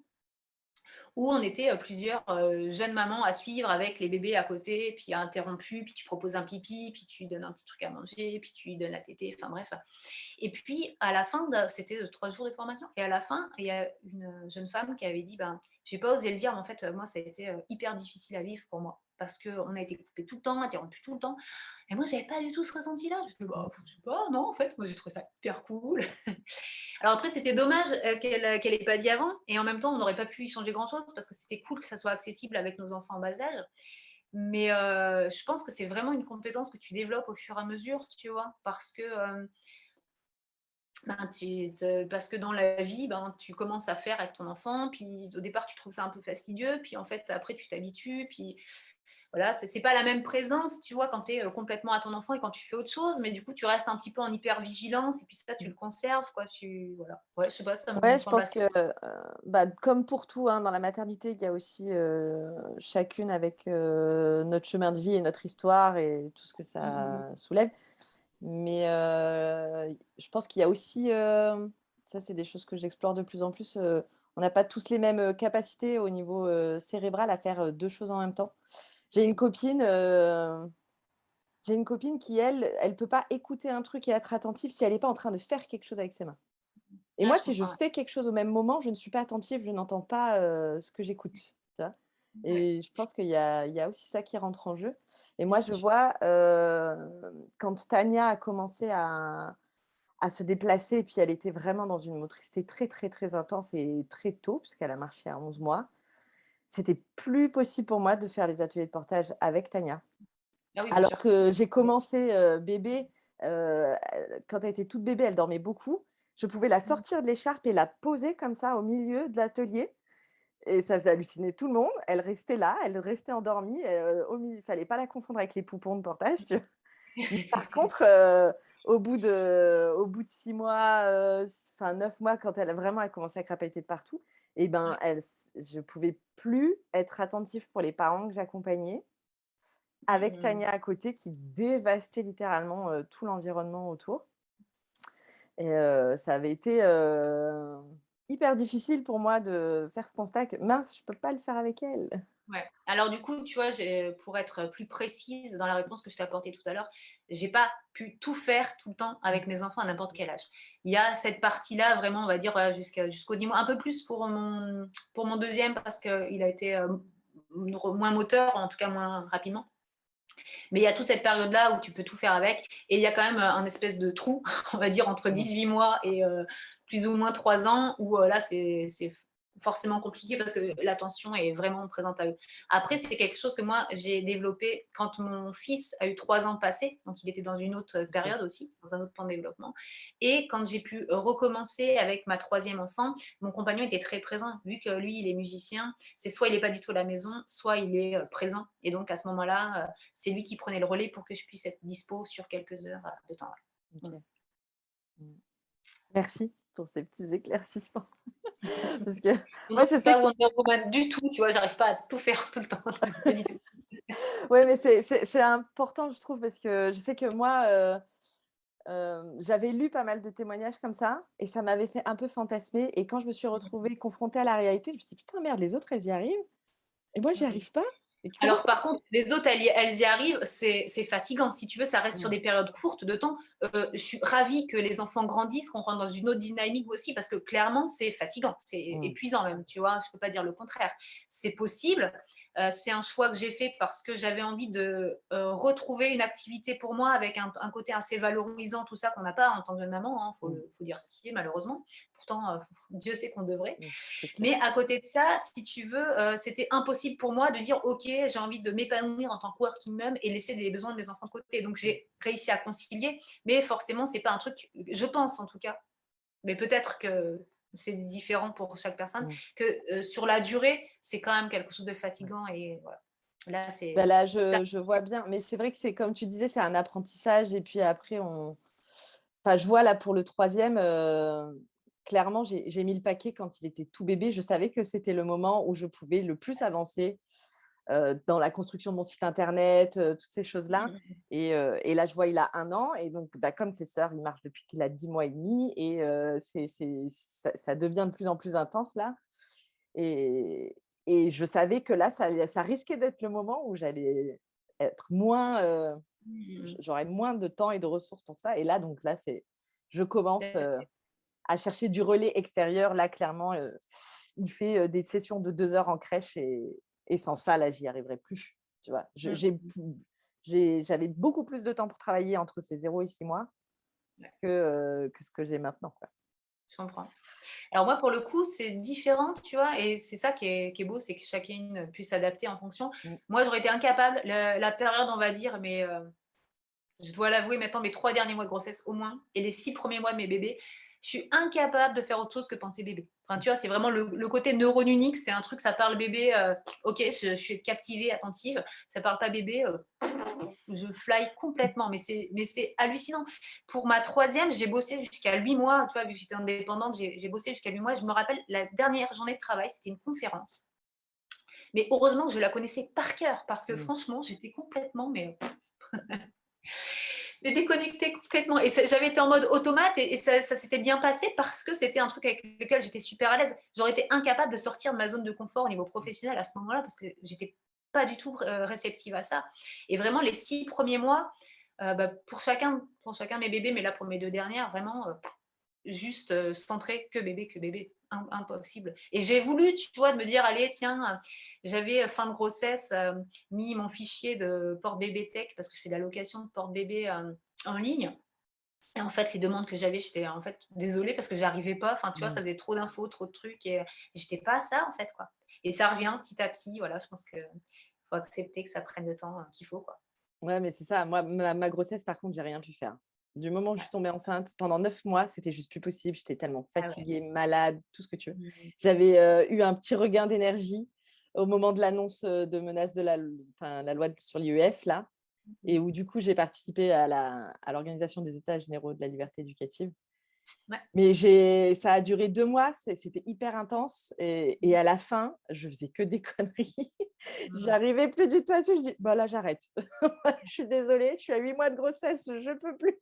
où on était plusieurs jeunes mamans à suivre avec les bébés à côté, puis interrompu, puis tu proposes un pipi, puis tu lui donnes un petit truc à manger, puis tu lui donnes la tétée, enfin bref. Et puis à la fin, c'était 3 jours de formation, et à la fin, il y a une jeune femme qui avait dit, ben, j'ai pas osé le dire, mais en fait, moi, ça a été hyper difficile à vivre pour moi, parce qu'on a été coupé tout le temps, interrompu tout le temps. Et moi, j'avais pas du tout ce ressenti-là. Je me bah, Mmh. je sais pas, non, en fait, moi, j'ai trouvé ça hyper cool. Alors après, c'était dommage qu'elle ait pas dit avant, et en même temps, on n'aurait pas pu y changer grand-chose parce que c'était cool que ça soit accessible avec nos enfants en bas âge. Mais je pense que c'est vraiment une compétence que tu développes au fur et à mesure, tu vois? Parce que, ben, parce que dans la vie, ben, tu commences à faire avec ton enfant, puis au départ, tu trouves ça un peu fastidieux, puis en fait, après, tu t'habitues, puis voilà, c'est pas la même présence, tu vois, quand tu es complètement à ton enfant et quand tu fais autre chose, mais du coup, tu restes un petit peu en hypervigilance et puis ça, tu le conserves, quoi. Voilà. Ouais, je sais pas, ça me Ouais, je semble pense assez. que, bah, comme pour tout, hein, dans la maternité, il y a aussi, chacune avec, notre chemin de vie et notre histoire et tout ce que Mmh mh. ça soulève. Mais, je pense qu'il y a aussi, ça c'est des choses que j'explore de plus en plus, on n'a pas tous les mêmes, capacités au niveau, cérébral à faire, 2 choses en même temps. J'ai une copine, j'ai une copine qui elle peut pas écouter un truc et être attentive si elle est pas en train de faire quelque chose avec ses mains. Et Ouais, moi, je si je comprends, ouais. fais quelque chose au même moment, je ne suis pas attentive, je n'entends pas, ce que j'écoute, tu vois? Ouais, Et je pense qu'il y a aussi ça qui rentre en jeu. Et moi, bien je sûr. vois, quand Tania a commencé à se déplacer et puis elle était vraiment dans une motricité très, très, très intense et très tôt, puisqu'elle a marché à 11 mois. C'était plus possible pour moi de faire les ateliers de portage avec Tania. Ah oui, bien Alors sûr. que j'ai commencé, bébé, quand elle était toute bébé, elle dormait beaucoup. Je pouvais la Mmh. sortir de l'écharpe et la poser comme ça au milieu de l'atelier et ça faisait halluciner tout le monde. Elle restait là, elle restait endormie, il fallait pas la confondre avec les poupons de portage, tu vois? Mais par contre, au bout de 6 mois, enfin 9 mois, quand elle commençait à crapahuter de partout et ben, Ouais. je pouvais plus être attentive pour les parents que j'accompagnais avec Mmh. Tania à côté qui dévastait littéralement, tout l'environnement autour et ça avait été, hyper difficile pour moi de faire ce constat que: «Mince, je peux pas le faire avec elle». Ouais. Alors du coup, tu vois, pour être plus précise dans la réponse que je t'ai apportée tout à l'heure, j'ai pas pu tout faire tout le temps Mmh. avec mes enfants à n'importe quel âge. Il y a cette partie-là vraiment, on va dire, voilà, jusqu'au 10 mois, un peu plus pour mon deuxième parce qu'il a été, moins moteur, en tout cas moins rapidement. Mais il y a toute cette période-là où tu peux tout faire avec et il y a quand même, un espèce de trou, on va dire entre Mmh. 18 mois et plus ou moins 3 ans où, là c'est forcément compliqué parce que OK. l'attention est vraiment présente à eux. Après, c'est quelque chose que moi j'ai développé quand mon fils a eu 3 ans passés, donc il était dans une autre OK. période aussi, dans un autre plan de développement et quand j'ai pu recommencer avec ma troisième enfant, mon compagnon était très présent. Vu que lui, il est musicien, c'est soit il est pas du tout à la maison, soit il est, présent et donc à ce moment-là, c'est lui qui prenait le relais pour que je puisse être dispo sur quelques heures de temps. Ouais. OK. Mmh. Merci pour ces petits éclaircissements. Parce que Mmh. moi, je sais Pas que Wonder Woman du tout, tu vois? J'arrive pas à tout faire tout le temps, pas du tout. ouais, mais c'est important, je trouve, parce que je sais que moi, j'avais lu pas mal de témoignages comme ça et ça m'avait fait un peu fantasmer et quand je me suis retrouvée confrontée à la réalité, je me suis dit: «Putain, merde, les autres, elles y arrivent et moi, j'y Mmh. arrive pas et comment Alors ça par se contre, fait?» les autres, elles y arrivent, c'est fatigant. Si tu veux, ça reste sur Mmh. des périodes courtes de temps. Je suis ravie que les enfants grandissent, qu'on rentre dans une autre dynamique aussi, parce que clairement, c'est fatigant, c'est Mmh. épuisant même, tu vois? Je peux pas dire le contraire. C'est possible, c'est un choix que j'ai fait parce que j'avais envie de, retrouver une activité pour moi avec un côté assez valorisant, tout ça qu'on n'a pas en tant que jeune maman, hein, Mmh. faut dire ce qui est malheureusement. Pourtant, Dieu sait qu'on devrait. Mmh. C'est Mais clair. à côté de ça, si tu veux, c'était impossible pour moi de dire: «OK, j'ai envie de m'épanouir en tant que working mum et laisser les besoins de mes enfants de côté». Donc Mmh. j'ai réussi à concilier, mais forcément, c'est pas un truc, je pense en tout cas, mais peut-être que c'est différent pour chaque personne, Mmh. que, sur la durée, c'est quand même quelque chose de Ouais. fatigant et voilà. Là, Bah, c'est là, ça. je vois bien, mais c'est vrai que c'est comme tu disais, c'est un apprentissage et puis après enfin, je vois là pour le troisième, clairement, j'ai mis le paquet quand il était tout bébé. Je savais que c'était le moment où je pouvais le plus avancer, dans la construction de mon site internet, toutes ces choses-là Mmh. et là, je vois, il a 1 an et donc bah, comme ses sœurs, il marche depuis qu'il a 10 mois et demi et ça devient de plus en plus intense là et je savais que là, ça risquait d'être le moment où j'allais être moins, Mmh. j'aurais moins de temps et de ressources pour ça et là, donc là, je commence, à chercher du relais extérieur. Là, clairement, il fait, des sessions de 2 heures en crèche et sans ça, là, j'y arriverai plus, tu vois? Mmh. J'avais beaucoup plus de temps pour travailler entre ces 0 et 6 mois Ouais, que ce que j'ai maintenant, quoi. je comprends. Alors moi, pour le coup, c'est différent, tu vois? Et c'est ça qui est beau, c'est que chacune puisse s'adapter en fonction. Mmh. Moi, j'aurais été incapable, la période, on va dire, mais je dois l'avouer maintenant, mes 3 derniers mois de grossesse au moins et les 6 premiers mois de mes bébés, je suis incapable de faire autre chose que penser bébé. Enfin, tu vois, c'est vraiment le côté neurone c'est un truc, ça parle bébé, OK, je suis captivée, attentive, ça parle pas bébé, je fly complètement, mais c'est hallucinant. Pour ma troisième, j'ai bossé jusqu'à 8 mois, tu vois? Vu que j'étais indépendante, j'ai bossé jusqu'à 8 mois. Je me rappelle la dernière journée de travail, c'était une conférence, mais heureusement que je la connaissais par cœur parce que Mmh. franchement, j'étais complètement mais déconnectée complètement et j'avais été en mode automate et ça s'était bien passé parce que c'était un truc avec lequel j'étais super à l'aise. J'aurais été incapable de sortir de ma zone de confort au niveau Mmh. professionnel à ce moment-là parce que j'étais pas du tout, réceptive à ça et vraiment les 6 premiers mois, bah, pour chacun de mes bébés, mais là pour mes 2 dernières, vraiment, juste, centré que bébé, impossible et j'ai voulu, tu vois, me dire: «Allez tiens», j'avais, fin de grossesse, mis mon fichier de porte-bébé tech parce que je fais de la location de porte-bébé, en ligne Et en fait, les demandes que j'avais, j'étais en fait désolée parce que j'arrivais pas. Enfin, tu vois, ça Mmh. faisait trop d'infos, trop de trucs et j'étais pas à ça en fait, quoi. Et ça revient petit à petit, voilà, je pense que faut accepter que ça prenne le temps, qu'il faut, quoi. Ouais, mais c'est ça. Moi, ma grossesse, par contre, j'ai rien pu faire. Du moment où je Ouais. suis tombée enceinte, pendant 9 mois, c'était juste plus possible. J'étais tellement Ah ouais. fatiguée, malade, tout ce que tu veux. Mmh. J'avais, eu un petit regain d'énergie au moment de l'annonce, de menace de la loi sur l'IEF là, et Mmh. où du coup, j'ai participé à l'organisation des états généraux de la liberté éducative. Ouais. Mais ça a duré 2 mois, c'était hyper intense et Mmh. à la fin, je faisais que des conneries. Mmh. J'arrivais plus du tout à suivre, je dis: «Bah, là, j'arrête. Je suis désolée, je suis à 8 mois de grossesse, je peux plus».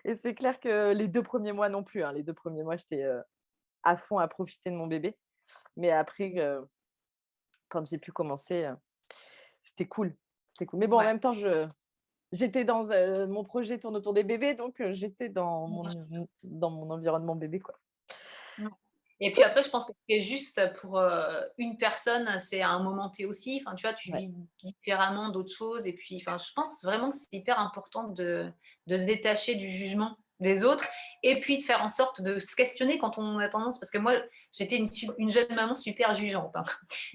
Et c'est clair que les 2 premiers mois non plus, hein. Les 2 premiers mois, j'étais, à fond à profiter de mon bébé. Mais après, quand j'ai pu commencer, c'était cool, c'était cool. Mais bon, en Ouais. même temps, j'étais dans, mon projet tourne autour des bébés, donc j'étais Bien sûr. dans mon environnement bébé, quoi. Ouais. Et puis après, je pense que c'est juste pour, une personne, c'est à un moment T aussi. Enfin, tu vois, tu Ouais. vis différemment d'autres choses et puis, enfin, je pense vraiment que c'est hyper important de se détacher du jugement des autres et puis de faire en sorte de se questionner quand on a tendance parce que moi, j'étais une jeune maman super jugeante, hein.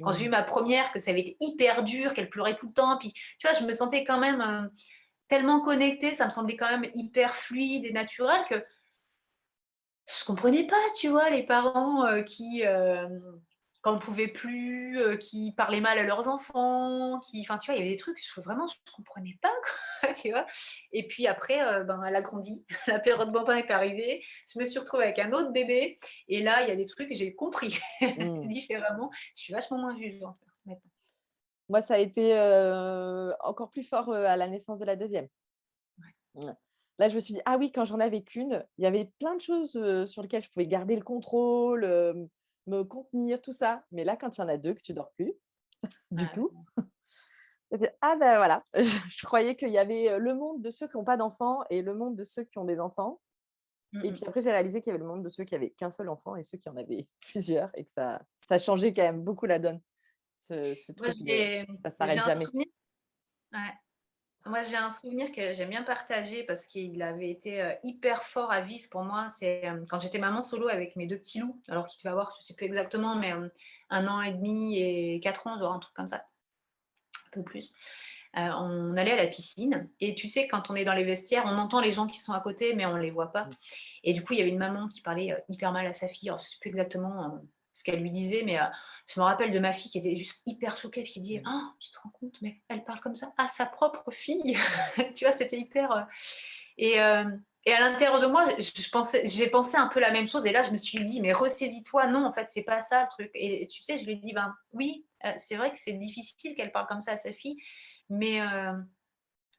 Quand j'ai eu Mmh. ma première, que ça avait été hyper dur, qu'elle pleurait tout le temps, puis tu vois, je me sentais quand même, tellement connectée, ça me semblait quand même hyper fluide et naturel que je comprenais pas, tu vois, les parents, qui, quand on pouvait plus, qui parlaient mal à leurs enfants, qui enfin, tu vois, il y avait des trucs, je comprenais pas, quoi, tu vois? Et puis après, ben, elle a grandi, la période bambin est arrivée, je me suis retrouvée avec un autre bébé et là, il y a des trucs, j'ai compris Mmh. différemment. Je suis vachement moins jugeante maintenant. Moi, ça a été, encore plus fort, à la naissance de la deuxième. Ouais. Ouais. Là, je me suis dit: «Ah oui, quand j'en avais qu'une, il y avait plein de choses, sur lesquelles je pouvais garder le contrôle, me contenir, tout ça. Mais là, quand il y en a 2 que tu dors plus du Ah ouais. tout, tu te dis: "Ah ben voilà, je croyais qu'il y avait, le monde de ceux qui ont pas d'enfants et le monde de ceux qui ont des enfants". Mmh Et mh. puis après, j'ai réalisé qu'il y avait le monde de ceux qui avaient qu'un seul enfant et ceux qui en avaient plusieurs et que ça changeait quand même beaucoup la donne, ce Moi, truc de ça j'ai s'arrête un jamais. souvenir ouais. Moi, j'ai un souvenir que j'aime bien partager parce qu'il avait été, hyper fort à vivre pour moi. C'est, quand j'étais maman solo avec mes 2 petits loups, alors qu'ils devaient avoir, je sais plus exactement, mais, 1 an et demi et 4 ans, genre un truc comme ça, un peu plus. On allait à la piscine et tu sais, quand on est dans les vestiaires, on entend les gens qui sont à côté, mais on les voit pas. Mmh. Et du coup, il y avait une maman qui parlait, hyper mal à sa fille. Alors je sais plus exactement, ce qu'elle lui disait, mais, je me rappelle de ma fille qui était juste hyper choquée, qui dit: Mmh. «Oh, tu te rends compte, mais elle parle comme ça à sa propre fille?» Tu vois? C'était hyper, et à l'intérieur de moi, j'ai pensé un peu la même chose et là, je me suis dit: «Mais ressaisis-toi, non, en fait, c'est pas ça le truc» et tu sais, je lui ai dit: «Ben, oui, c'est vrai que c'est difficile qu'elle parle comme ça à sa fille, mais,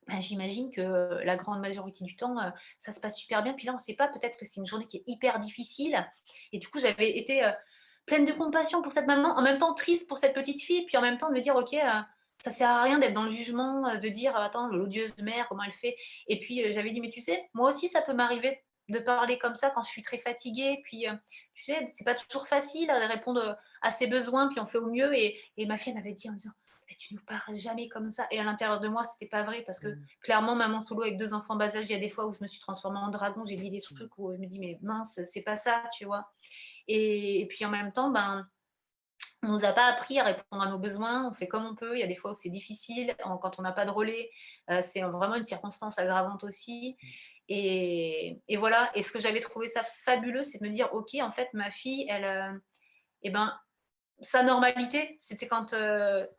bah, j'imagine que la grande majorité du temps, ça se passe super bien. Puis là, on ne sait pas, peut-être que c'est une journée qui est hyper difficile. Et du coup, j'avais été pleine de compassion pour cette maman, en même temps triste pour cette petite fille, puis en même temps de me dire, ok, ça sert à rien d'être dans le jugement, de dire, attends, l'odieuse mère, comment elle fait. Et puis j'avais dit, mais tu sais, moi aussi, ça peut m'arriver de parler comme ça quand je suis très fatiguée. Puis, tu sais, c'est pas toujours facile de répondre à ses besoins, puis on fait au mieux. Et ma fille elle m'avait dit en disant, mais tu nous parles jamais comme ça. Et à l'intérieur de moi, c'était pas vrai parce que Mmh. clairement, maman solo avec 2 enfants bas âge, il y a des fois où je me suis transformée en dragon, j'ai dit des Mmh. trucs où je me dis: «Mais mince, c'est pas ça», tu vois? Et puis en même temps, ben, on nous a pas appris à répondre à nos besoins, on fait comme on peut. Il y a des fois où c'est difficile, quand on n'a pas de relais, c'est vraiment une circonstance aggravante aussi et voilà et ce que j'avais trouvé ça fabuleux, c'est de me dire: «OK, en fait, ma fille, elle, et ben, sa normalité, c'était quand,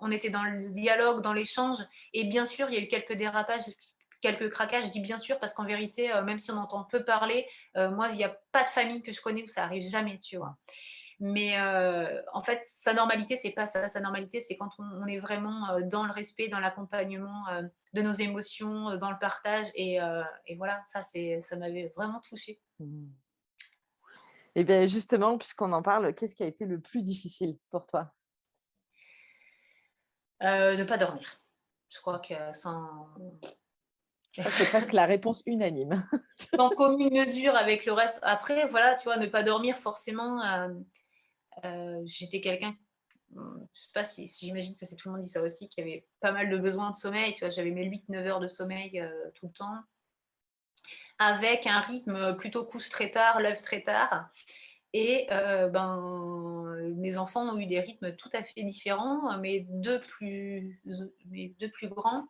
on était dans le dialogue, dans l'échange et bien sûr, il y a eu quelques dérapages, quelques craquages. Je dis bien sûr parce qu'en vérité, même si on entend peu parler, moi, il y a pas de famille que je connais où ça arrive jamais, tu vois? Mais, en fait, sa normalité, c'est pas ça. Sa normalité, c'est quand on est vraiment, dans le respect, dans l'accompagnement, de nos émotions, dans le partage et voilà, ça m'avait vraiment touchée. Mmh. Et beh, justement, puisqu'on en parle, qu'est-ce qui a été le plus difficile pour toi? Ne pas dormir. Je crois que sans Je crois que c'est presque la réponse unanime. sans commune mesure avec le reste. Après, voilà, tu vois, ne pas dormir forcément, j'étais quelqu'un, je sais pas si j'imagine que c'est tout le monde dit ça aussi, qui avait pas mal de besoins de sommeil, tu vois? J'avais mes 8-9 heures de sommeil, tout le temps avec un rythme plutôt couche très tard, lève très tard. Et mes enfants ont eu des rythmes tout à fait différents. Mes 2 plus grands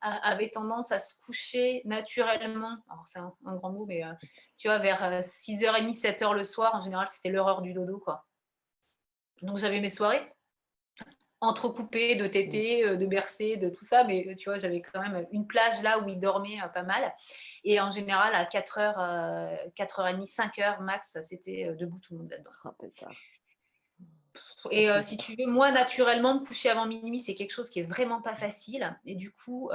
avaient tendance à se coucher naturellement, alors c'est un grand mot, mais tu vois, vers 6h30, 7h le soir. En général, c'était leur heure du dodo, quoi. Donc j'avais mes soirées entrecoupées de Mmh. tétés, de bercés, de tout ça, mais tu vois, j'avais quand même une plage là où ils dormaient, pas mal, et en général à 4h, 4h30, 5h max, c'était, debout tout le monde là-dedans. Oh pétard. Ça Et c'est si tu veux, moi, naturellement, me coucher avant minuit, c'est quelque chose qui est vraiment pas facile, et du coup,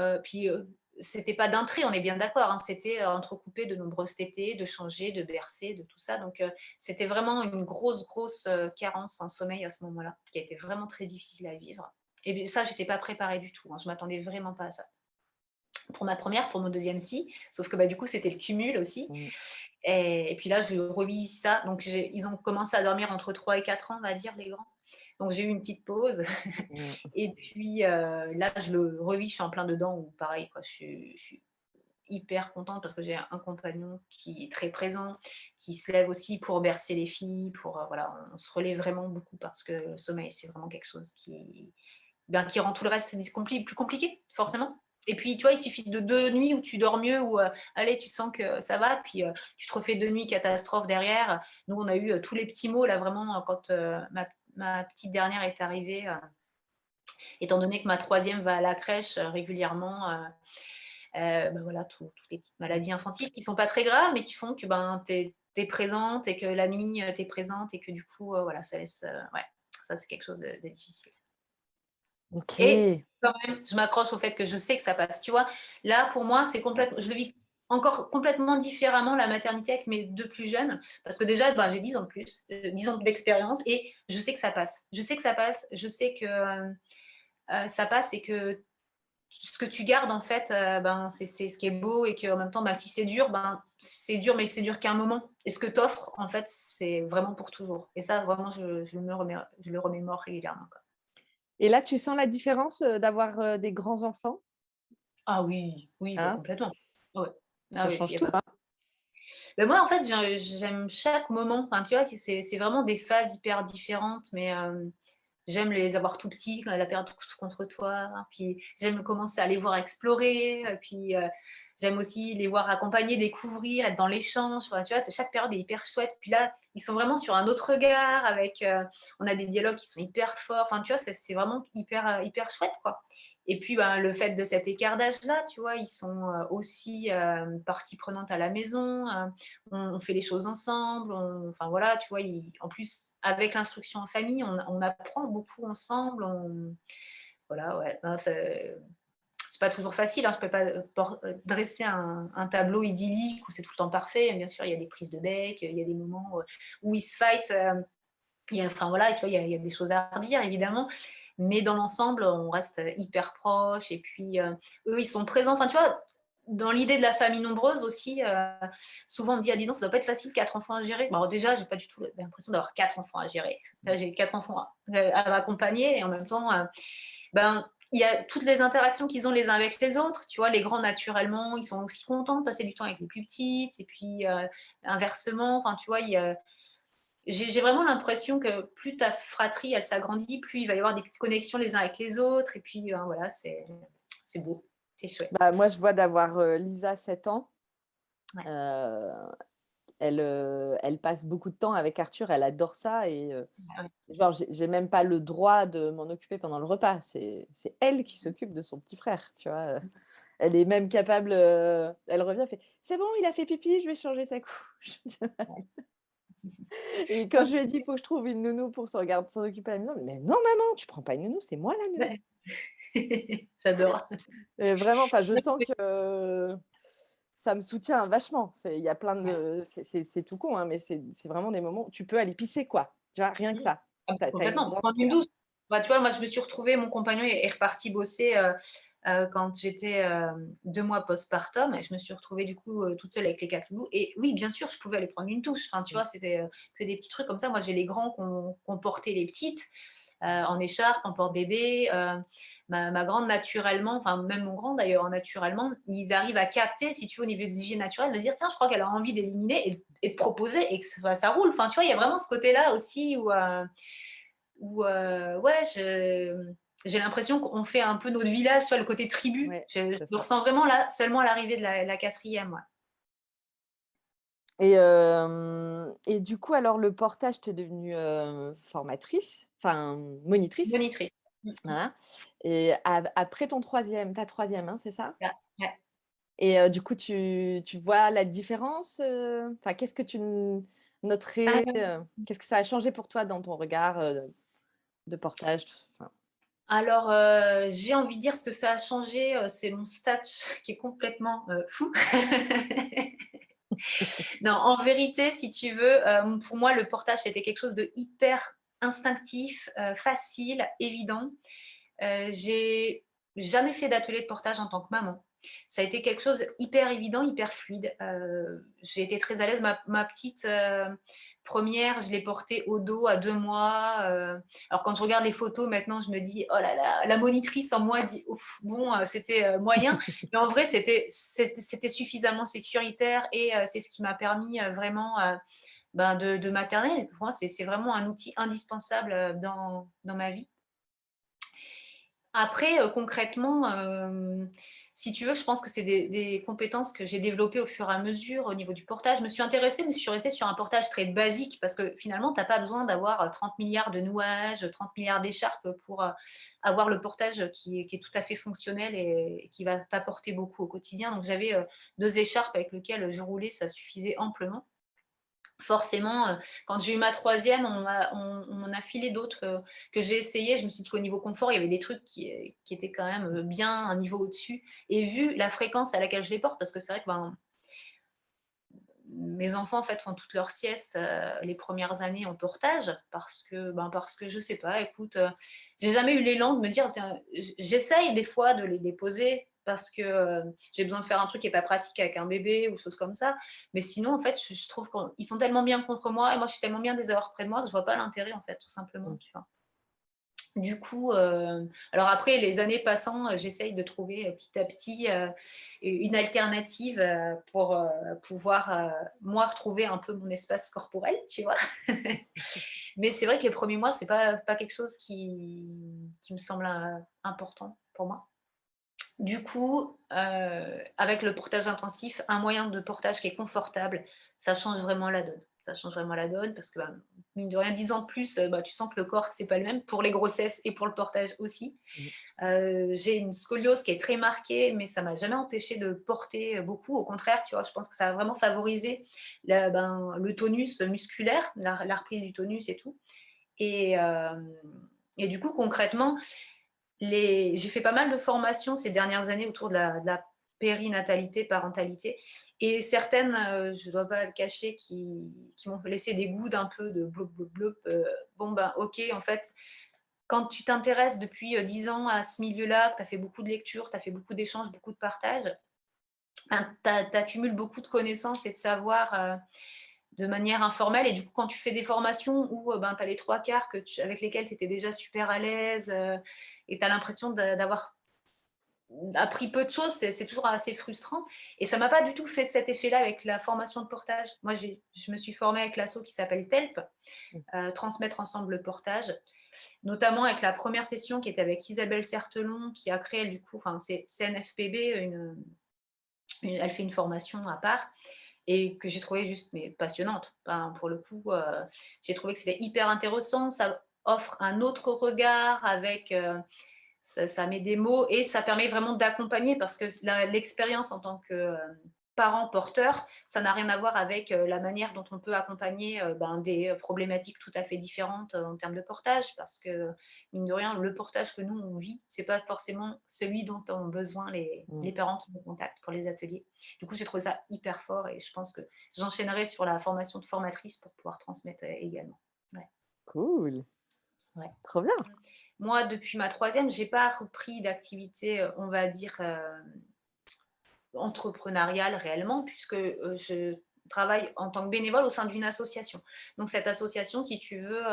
c'était pas d'un trait, on est bien d'accord, hein, c'était, entrecoupé de nombreuses tétées, de changer, de bercer, de tout ça, donc c'était vraiment une grosse, grosse, carence en sommeil à ce moment-là, qui a été vraiment très difficile à vivre, et beh, ça, j'étais pas préparée du tout, hein, je m'attendais vraiment pas à ça. Pour ma première, pour mon deuxième, si, sauf que, bah, du coup, c'était le cumul aussi, mmh, et puis là, je revis ça, donc ils ont commencé à dormir entre 3 et 4 ans, on va dire, les grands. Donc j'ai eu une petite pause mmh. et puis, là, je le revis, je suis en plein dedans où pareil quoi, je suis hyper contente parce que j'ai un compagnon qui est très présent, qui se lève aussi pour bercer les filles, pour, voilà, on se relaie vraiment beaucoup parce que le sommeil, c'est vraiment quelque chose qui rend tout le reste plus compliqué, forcément. Et puis, tu vois, il suffit de 2 nuits où tu dors mieux, où, allez, tu sens que ça va, puis, tu te refais 2 nuits catastrophes derrière. Nous, on a eu, tous les petits maux là, vraiment, quand, ma petite dernière est arrivée, étant donné que ma troisième va à la crèche, régulièrement, voilà, toutes les petites maladies infantiles qui sont pas très graves, mais qui font que, ben, tu es présente et que la nuit, tu es présente et que du coup, voilà, ça laisse, ouais, ça, c'est quelque chose de difficile. Et OK. quand même, je m'accroche au fait que je sais que ça passe, tu vois? Là, pour moi, c'est complètement je le vis encore complètement différemment, la maternité avec mes 2 plus jeunes, parce que déjà, ben, j'ai 10 ans de plus, 10 ans d'expérience, et je sais que ça passe. Je sais que ça passe, je sais que, ça passe, et que ce que tu gardes en fait, ben, c'est ce qui est beau, et qu'en même temps, bah, si c'est dur, ben, c'est dur, mais c'est dur qu'un moment, et ce que tu offres, en fait, c'est vraiment pour toujours, et ça, vraiment, je le remémore régulièrement, quoi. Et là, tu sens la différence, d'avoir, des grands enfants? Ah oui, oui, bah, Hein? complètement. Ouais. Ah Ça oui, il change y a tout, pas hein? bah, moi, en fait, j'aime chaque moment. Enfin, tu vois, c'est vraiment des phases hyper différentes, mais j'aime les avoir tout petits, quand la période contre toi, puis j'aime commencer à les voir explorer, puis, j'aime aussi les voir accompagner, découvrir, être dans l'échange. Enfin, tu vois, chaque période est hyper chouette. Puis là, ils sont vraiment sur un autre regard avec, on a des dialogues qui sont hyper forts. Enfin, tu vois, c'est vraiment hyper, hyper chouette, quoi. Et puis, ben, le fait de cet écart d'âge-là, tu vois, ils sont, aussi, partie prenante à la maison, on fait les choses ensemble, enfin voilà, tu vois, en plus, avec l'instruction en famille, on apprend beaucoup ensemble, voilà, ouais, non, c'est pas toujours facile, hein, je peux pas dresser un tableau idyllique où c'est tout le temps parfait. Bien sûr, il y a des prises de bec, il y a des moments où ils se fightent, enfin voilà, tu vois, il y a des choses à redire évidemment, mais dans l'ensemble, on reste hyper proches, et puis eux, ils sont présents. Enfin, tu vois, dans l'idée de la famille nombreuse aussi, souvent on me dit: «Ah dis donc, ça doit pas être facile 4 enfants à gérer». Bon, alors déjà, j'ai pas du tout l'impression d'avoir 4 enfants à gérer. Là, j'ai 4 enfants à m'accompagner, et en même temps, ben, il y a toutes les interactions qu'ils ont les uns avec les autres. Tu vois, les grands, naturellement, ils sont aussi contents de passer du temps avec les plus petites, et puis inversement, enfin, tu vois, j'ai vraiment l'impression que plus ta fratrie, elle s'agrandit, plus il va y avoir des petites connexions les uns avec les autres, et puis, voilà, c'est beau, c'est chouette. Bah, moi, je vois d'avoir, Lisa 7 ans, Ouais. heu, elle passe beaucoup de temps avec Arthur, elle adore ça et Ouais, genre j'ai même pas le droit de m'en occuper pendant le repas. C'est elle qui s'occupe de son petit frère, tu vois? Elle est même capable, elle revient, elle fait: «C'est bon, il a fait pipi, je vais changer sa couche». ouais. Et quand je lui ai dit: «Il faut que je trouve une nounou pour s'en occuper à la maison», «Mais non maman, tu prends pas une nounou, c'est moi la nounou». Ouais. J'adore. Et vraiment, enfin, je sens que ça me soutient vachement. Il y a plein Ouais. de c'est tout con, hein, mais c'est vraiment des moments où tu peux aller pisser, quoi. Tu vois? Rien que Mmh. ça. Ah, Tu as une complètement. grande Prendre qui est une là. douce. Bah, tu vois, moi, je me suis retrouvée, mon compagnon est reparti bosser, quand j'étais, 2 mois postpartum, et je me suis retrouvée du coup, toute seule avec les 4 loulous, et oui, bien sûr, je pouvais aller prendre une douche. Enfin, tu Mmh. vois, c'était, que des petits trucs comme ça. Moi, j'ai les grands qui ont porté les petites, en écharpe, en porte-bébé, ma grande naturellement, enfin même mon grand d'ailleurs, naturellement, ils arrivent à capter, si tu veux, au niveau de l'hygiène naturelle, de dire: «Tiens, je crois qu'elle a envie d'éliminer» et de proposer et que ça roule. Enfin, tu vois, il y a vraiment ce côté-là aussi où ouais, j'ai l'impression qu'on fait un peu notre village, tu vois, le côté tribu. Ouais, Je c'est le ça. ressens vraiment là, seulement à l'arrivée de la 4e, ouais. Et du coup, alors le portage, tu es devenue, formatrice, enfin monitrice, Monitrice. voilà. Et après ton troisième, ta troisième, hein, c'est ça? Ça, ouais. Et du coup, tu vois la différence, enfin, qu'est-ce que tu noterais, qu'est-ce que ça a changé pour toi dans ton regard, de portage, tout enfin? Alors, j'ai envie de dire ce que ça a changé, c'est mon statut qui est complètement, fou. Non, en vérité, si tu veux, pour moi, le portage, c'était quelque chose de hyper instinctif, facile, évident. J'ai jamais fait d'atelier de portage en tant que maman. Ça a été quelque chose hyper évident, hyper fluide. J'ai été très à l'aise. Ma petite, 1re, je l'ai portée au dos à 2 mois, alors quand je regarde les photos maintenant, je me dis: «Oh là là», la monitrice en moi dit: «Ouf, bon, c'était, moyen». Mais en vrai, c'était suffisamment sécuritaire et c'est ce qui m'a permis, vraiment, ben, de materner. Pour moi, c'est vraiment un outil indispensable, dans ma vie. Après, concrètement, si tu veux, je pense que c'est des compétences que j'ai développées au fur et à mesure au niveau du portage. Je me suis intéressée, mais je suis restée sur un portage très basique parce que finalement, tu as pas besoin d'avoir, 30 000 de nouages, 30 000 d'écharpes pour, avoir le portage qui est tout à fait fonctionnel et qui va t'apporter beaucoup au quotidien. Donc j'avais, 2 écharpes avec lesquelles je roulais, ça suffisait amplement. Forcément, quand j'ai eu ma troisième, on m'en a filé d'autres, que j'ai essayées. Je me suis dit qu'au niveau confort, il y avait des trucs qui étaient quand même, bien un niveau au-dessus et vu la fréquence à laquelle je les porte, parce que c'est vrai que, ben, mes enfants, en fait, font toutes leurs siestes, les premières années en portage parce que je sais pas, écoute, j'ai jamais eu l'élan de me dire: «Tiens», j'essaye des fois de les déposer parce que, j'ai besoin de faire un truc qui est pas pratique avec un bébé ou choses comme ça. Mais sinon, en fait, je trouve qu'ils sont tellement bien contre moi et moi, je suis tellement bien de les avoir près de moi que je vois pas l'intérêt, en fait, tout simplement, Mmh. tu vois? Du coup, alors après les années passant, j'essaye de trouver, petit à petit, une alternative, pour, pouvoir, moi retrouver un peu mon espace corporel, tu vois? Mais c'est vrai que les premiers mois, c'est pas quelque chose qui me semble, important pour moi. Du coup, avec le portage intensif, un moyen de portage qui est confortable, ça change vraiment la donne. Ça change vraiment la donne parce que, bah, mine de rien, 10 ans de plus, bah, tu sens que le corps, c'est pas le même pour les grossesses et pour le portage aussi. Mmh. J'ai une scoliose qui est très marquée, mais ça m'a jamais empêché de porter, beaucoup. Au contraire, tu vois, je pense que ça a vraiment favorisé le tonus musculaire, la reprise du tonus et tout et et du coup, concrètement, j'ai fait pas mal de formations ces dernières années autour de la périnatalité, parentalité et certaines, je ne dois pas le cacher, qui m'ont laissé des gouttes un peu de bloup, bloup, bloup, bon, ben, OK, en fait, quand tu t'intéresses depuis, 10 ans à ce milieu-là, que tu as fait beaucoup de lectures, tu as fait beaucoup d'échanges, beaucoup de partages, ben, tu accumules beaucoup de connaissances et de savoir, de manière informelle et du coup, quand tu fais des formations où, ben, tu as les 3 quarts avec lesquels tu étais déjà super à l'aise, et tu as l'impression d'avoir appris peu de choses, c'est toujours assez frustrant et ça m'a pas du tout fait cet effet-là avec la formation de portage. Moi, je me suis formée avec l'asso qui s'appelle TELP, Mmh. Transmettre ensemble le portage, notamment avec la première session qui était avec Isabelle Certelon qui a créé du coup, enfin c'est CNFPB, elle fait une formation à part et que j'ai trouvé juste mais passionnante. Enfin, pour le coup, j'ai trouvé que c'était hyper intéressant. Ça offre un autre regard avec, ça met des mots et ça permet vraiment d'accompagner parce que l'expérience en tant que, parent porteur, ça n'a rien à voir avec, la manière dont on peut accompagner, ben, des, problématiques tout à fait différentes, en termes de portage. Parce que, mine de rien, le portage que nous, on vit, c'est pas forcément celui dont ont besoin les Mmh. parents qui nous contactent pour les ateliers. Du coup, j'ai trouvé ça hyper fort et je pense que j'enchaînerai sur la formation de formatrice pour pouvoir transmettre, également. Ouais, Cool, ouais. trop bien. Moi, depuis ma troisième, j'ai pas repris d'activité, on va dire, entrepreneuriale réellement puisque, je travaille en tant que bénévole au sein d'une association. Donc cette association, si tu veux,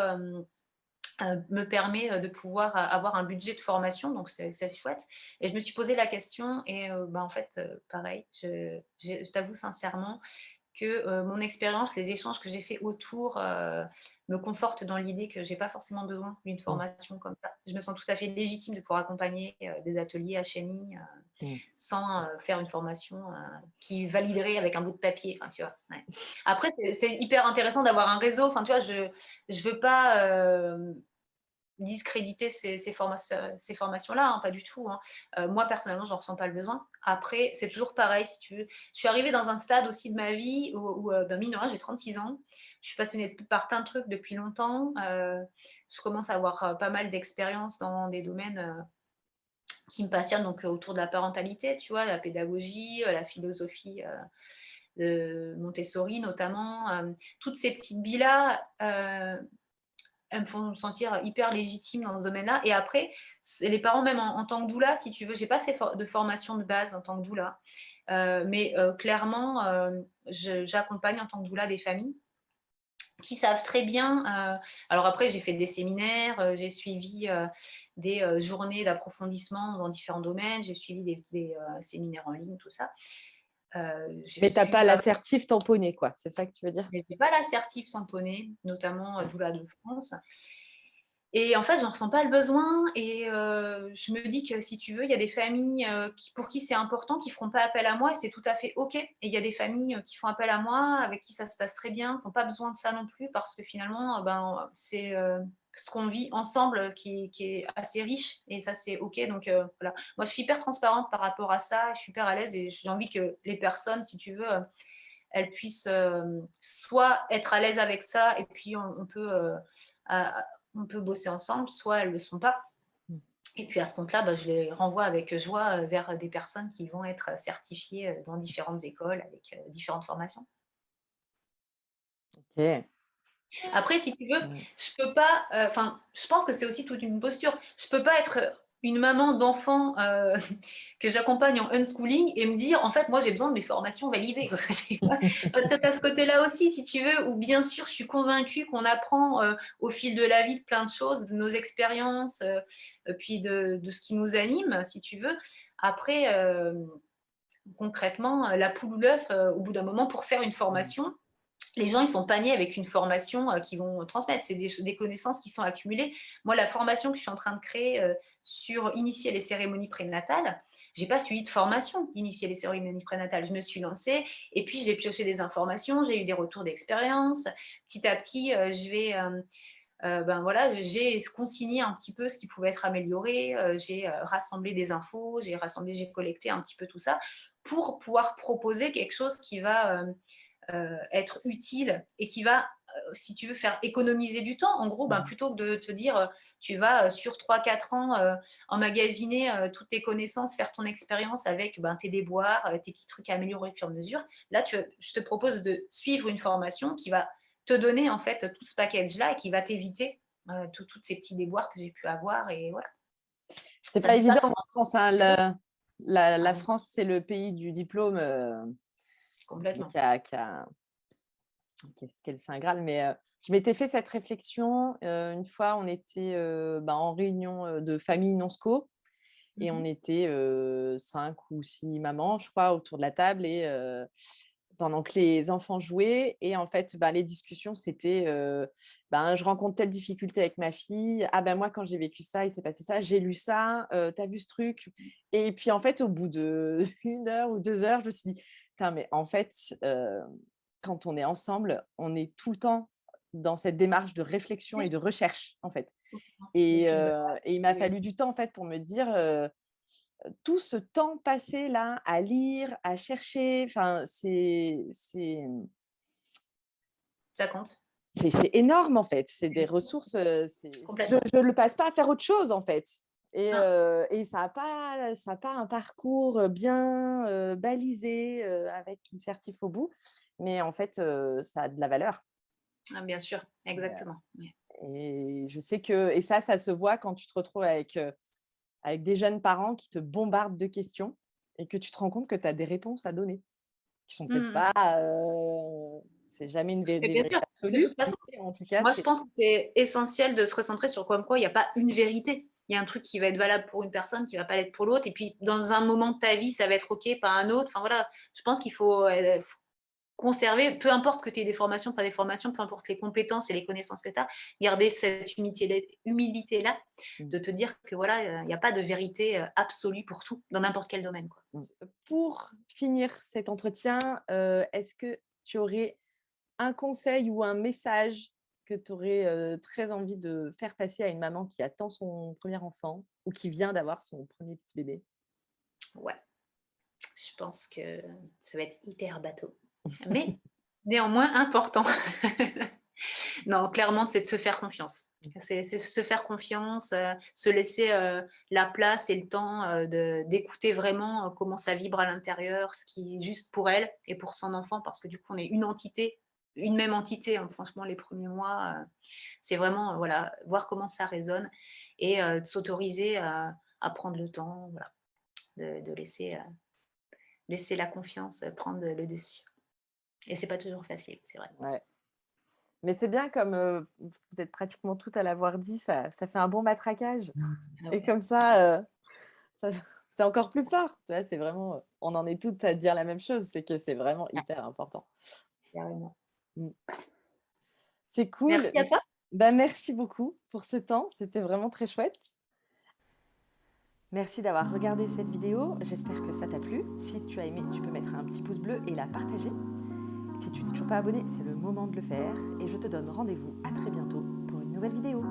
me permet, de pouvoir avoir un budget de formation, donc c'est chouette et je me suis posé la question et bah, en fait, pareil, je t'avoue sincèrement que, mon expérience, les échanges que j'ai faits autour, me confortent dans l'idée que j'ai pas forcément besoin d'une Mmh, formation comme ça. Je me sens tout à fait légitime de pouvoir accompagner, des ateliers à Cheny, mmh. sans, faire une formation, qui validerait avec un bout de papier, enfin, tu vois? Ouais. Après, c'est hyper intéressant d'avoir un réseau, enfin, tu vois? Je veux pas, discréditer ces formations-là, hein, pas du tout, hein. Moi, personnellement, j'en ressens pas le besoin. Après, c'est toujours pareil, si tu veux. Je suis arrivée dans un stade aussi de ma vie où, bah, mine de rien, j'ai 36 ans. Je suis passionnée par plein de trucs depuis longtemps. Je commence à avoir, pas mal d'expérience dans des domaines, qui me passionnent, donc autour de la parentalité, tu vois? La pédagogie, la philosophie, de Montessori notamment. Toutes ces petites billes-là, elles me font me sentir hyper légitime dans ce domaine-là et après, c'est les parents même en tant que doula, si tu veux, j'ai pas fait de formation de base en tant que doula, mais clairement, j'accompagne en tant que doula des familles qui savent très bien, alors après j'ai fait des séminaires, j'ai suivi, des, journées d'approfondissement dans différents domaines, j'ai suivi des séminaires en ligne, tout ça. Mais J'ai tu as suivi pas pas l'assertif tamponné, quoi, c'est ça que tu veux dire? mais j'ai pas l'assertif tamponné, notamment, doula de France. Et en fait, j'en ressens pas le besoin et je me dis que si tu veux, il y a des familles, pour qui c'est important, qui feront pas appel à moi et c'est tout à fait OK. Et il y a des familles, qui font appel à moi, avec qui ça se passe très bien, qui ont pas besoin de ça non plus parce que finalement, ben, c'est, ce qu'on vit ensemble qui est assez riche et ça, c'est OK donc voilà. Moi, je suis hyper transparente par rapport à ça, je suis hyper à l'aise et j'ai envie que les personnes, si tu veux, elles puissent, soit être à l'aise avec ça et puis a on peut bosser ensemble, soit elles ne le sont pas. Mmh. Et puis à ce compte-là, bah, je les renvoie avec joie, vers des personnes qui vont être certifiées, dans différentes écoles avec, différentes formations. OK. Après, si tu veux, Mmh. je peux pas, enfin, je pense que c'est aussi toute une posture. Je peux pas être une maman d'enfant, que j'accompagne en unschooling et me dire: «En fait, moi, j'ai besoin de mes formations validées», quoi, tu vois? Enfin, tu as ce côté-là aussi, si tu veux, où bien sûr, je suis convaincue qu'on apprend, au fil de la vie de plein de choses, de nos expériences, puis de ce qui nous anime, si tu veux. Après, concrètement, la poule ou l'œuf, au bout d'un moment, pour faire une Mmh. formation, les gens, ils sont pas nés avec une formation, qu'ils vont transmettre. C'est des connaissances qui sont accumulées. Moi, la formation que je suis en train de créer, sur initier les cérémonies prénatales, j'ai pas suivi de formation initier les cérémonies prénatales. Je me suis lancée et puis j'ai pioché des informations, j'ai eu des retours d'expérience. Petit à petit, je vais, ben, voilà, j'ai consigné un petit peu ce qui pouvait être amélioré, j'ai, rassemblé des infos, j'ai collecté un petit peu tout ça pour pouvoir proposer quelque chose qui va, être utile et qui va, si tu veux, faire économiser du temps. En gros, ben, Mmh. plutôt que de te dire, tu vas, sur 3 4 ans, emmagasiner, toutes tes connaissances, faire ton expérience avec, ben, tes déboires, tes petits trucs à améliorer au fur et à mesure. Là, je te propose de suivre une formation qui va te donner, en fait, tout ce package-là et qui va t'éviter, toutes ces petits déboires que j'ai pu avoir et voilà. C'est Ça pas ne dit pas évident que c'est en France, hein, la ah oui, France, c'est le pays du diplôme, complètement. qui est le saint graal, mais je m'étais fait cette réflexion, une fois, on était, en réunion, de famille non sco et on Mmh. était, 5 ou 6 mamans, je crois, autour de la table et pendant que les enfants jouaient et en fait, les discussions, c'était, «Je rencontre telle difficulté avec ma fille. Ah ben, moi, quand j'ai vécu ça, il s'est passé ça. J'ai lu ça, tu as vu ce truc?» Et puis, en fait, au bout de 1 heure ou 2 heures, je me suis dit: «Putain, mais en fait, quand on est ensemble, on est tout le temps dans cette démarche de réflexion et Ouais, de recherche, en fait». le feedback, Et il m'a oui, fallu du temps, en fait, pour me dire, tout ce temps passé là à lire, à chercher, enfin, ça compte, c'est énorme, en fait. C'est des ressources, complètement. je le passe pas à faire autre chose, en fait Ah, et ça a pas un parcours, bien, balisé, avec une certif au bout, mais en fait, ça a de la valeur ah bien sûr, et exactement. Ouais. je sais que et ça se voit quand tu te retrouves avec des jeunes parents qui te bombardent de questions et que tu te rends compte que tu as des réponses à donner, qui sont Mmh peut-être mh. pas, c'est jamais Mais des bien vérités sûr, de absolues, toute façon, mais en tout cas, moi je c'est pense que c'est essentiel de se recentrer sur comme quoi il y a pas une vérité. Il y a un truc qui va être valable pour une personne, qui va pas l'être pour l'autre et puis dans un moment de ta vie, ça va être OK, pas un autre. Enfin voilà, je pense qu'il faut conserver, peu importe que tu aies des formations, pas des formations, peu importe les compétences et les connaissances que tu as, garder cette humilité-là, mmh, de te dire que voilà, il y a pas de vérité, absolue pour tout, dans n'importe quel domaine, quoi. mmh. Pour finir cet entretien, est-ce que tu aurais un conseil ou un message que tu aurais, très envie de faire passer à une maman qui attend son premier enfant ou qui vient d'avoir son premier petit bébé? Ouais, je pense que ça va être hyper bateau, mais néanmoins important. Non, clairement, c'est de se faire confiance. C'est se faire confiance, se laisser, la place et le temps, d'écouter vraiment, comment ça vibre à l'intérieur, ce qui est juste pour elle et pour son enfant parce que du coup, on est une entité, une même entité, hein, franchement les premiers mois, c'est vraiment, voilà, voir comment ça résonne et de s'autoriser à prendre le temps, voilà, de laisser la confiance, prendre le dessus et c'est pas toujours facile, c'est vrai. Ouais. Mais c'est bien comme, vous êtes pratiquement toutes à l'avoir dit, ça fait un bon matraquage Ah et ouais, comme ça, ça c'est encore plus fort. Tu vois? C'est vraiment, on en est toutes à dire la même chose, c'est que c'est vraiment ouais, hyper important. carrément. Mmh. C'est cool. Merci à toi. Bah, merci beaucoup pour ce temps, c'était vraiment très chouette. Merci d'avoir regardé cette vidéo, j'espère que ça t'a plu. Si tu as aimé, tu peux mettre un petit pouce bleu et la partager. Si tu n'es toujours pas abonné, c'est le moment de le faire et je te donne rendez-vous à très bientôt pour une nouvelle vidéo.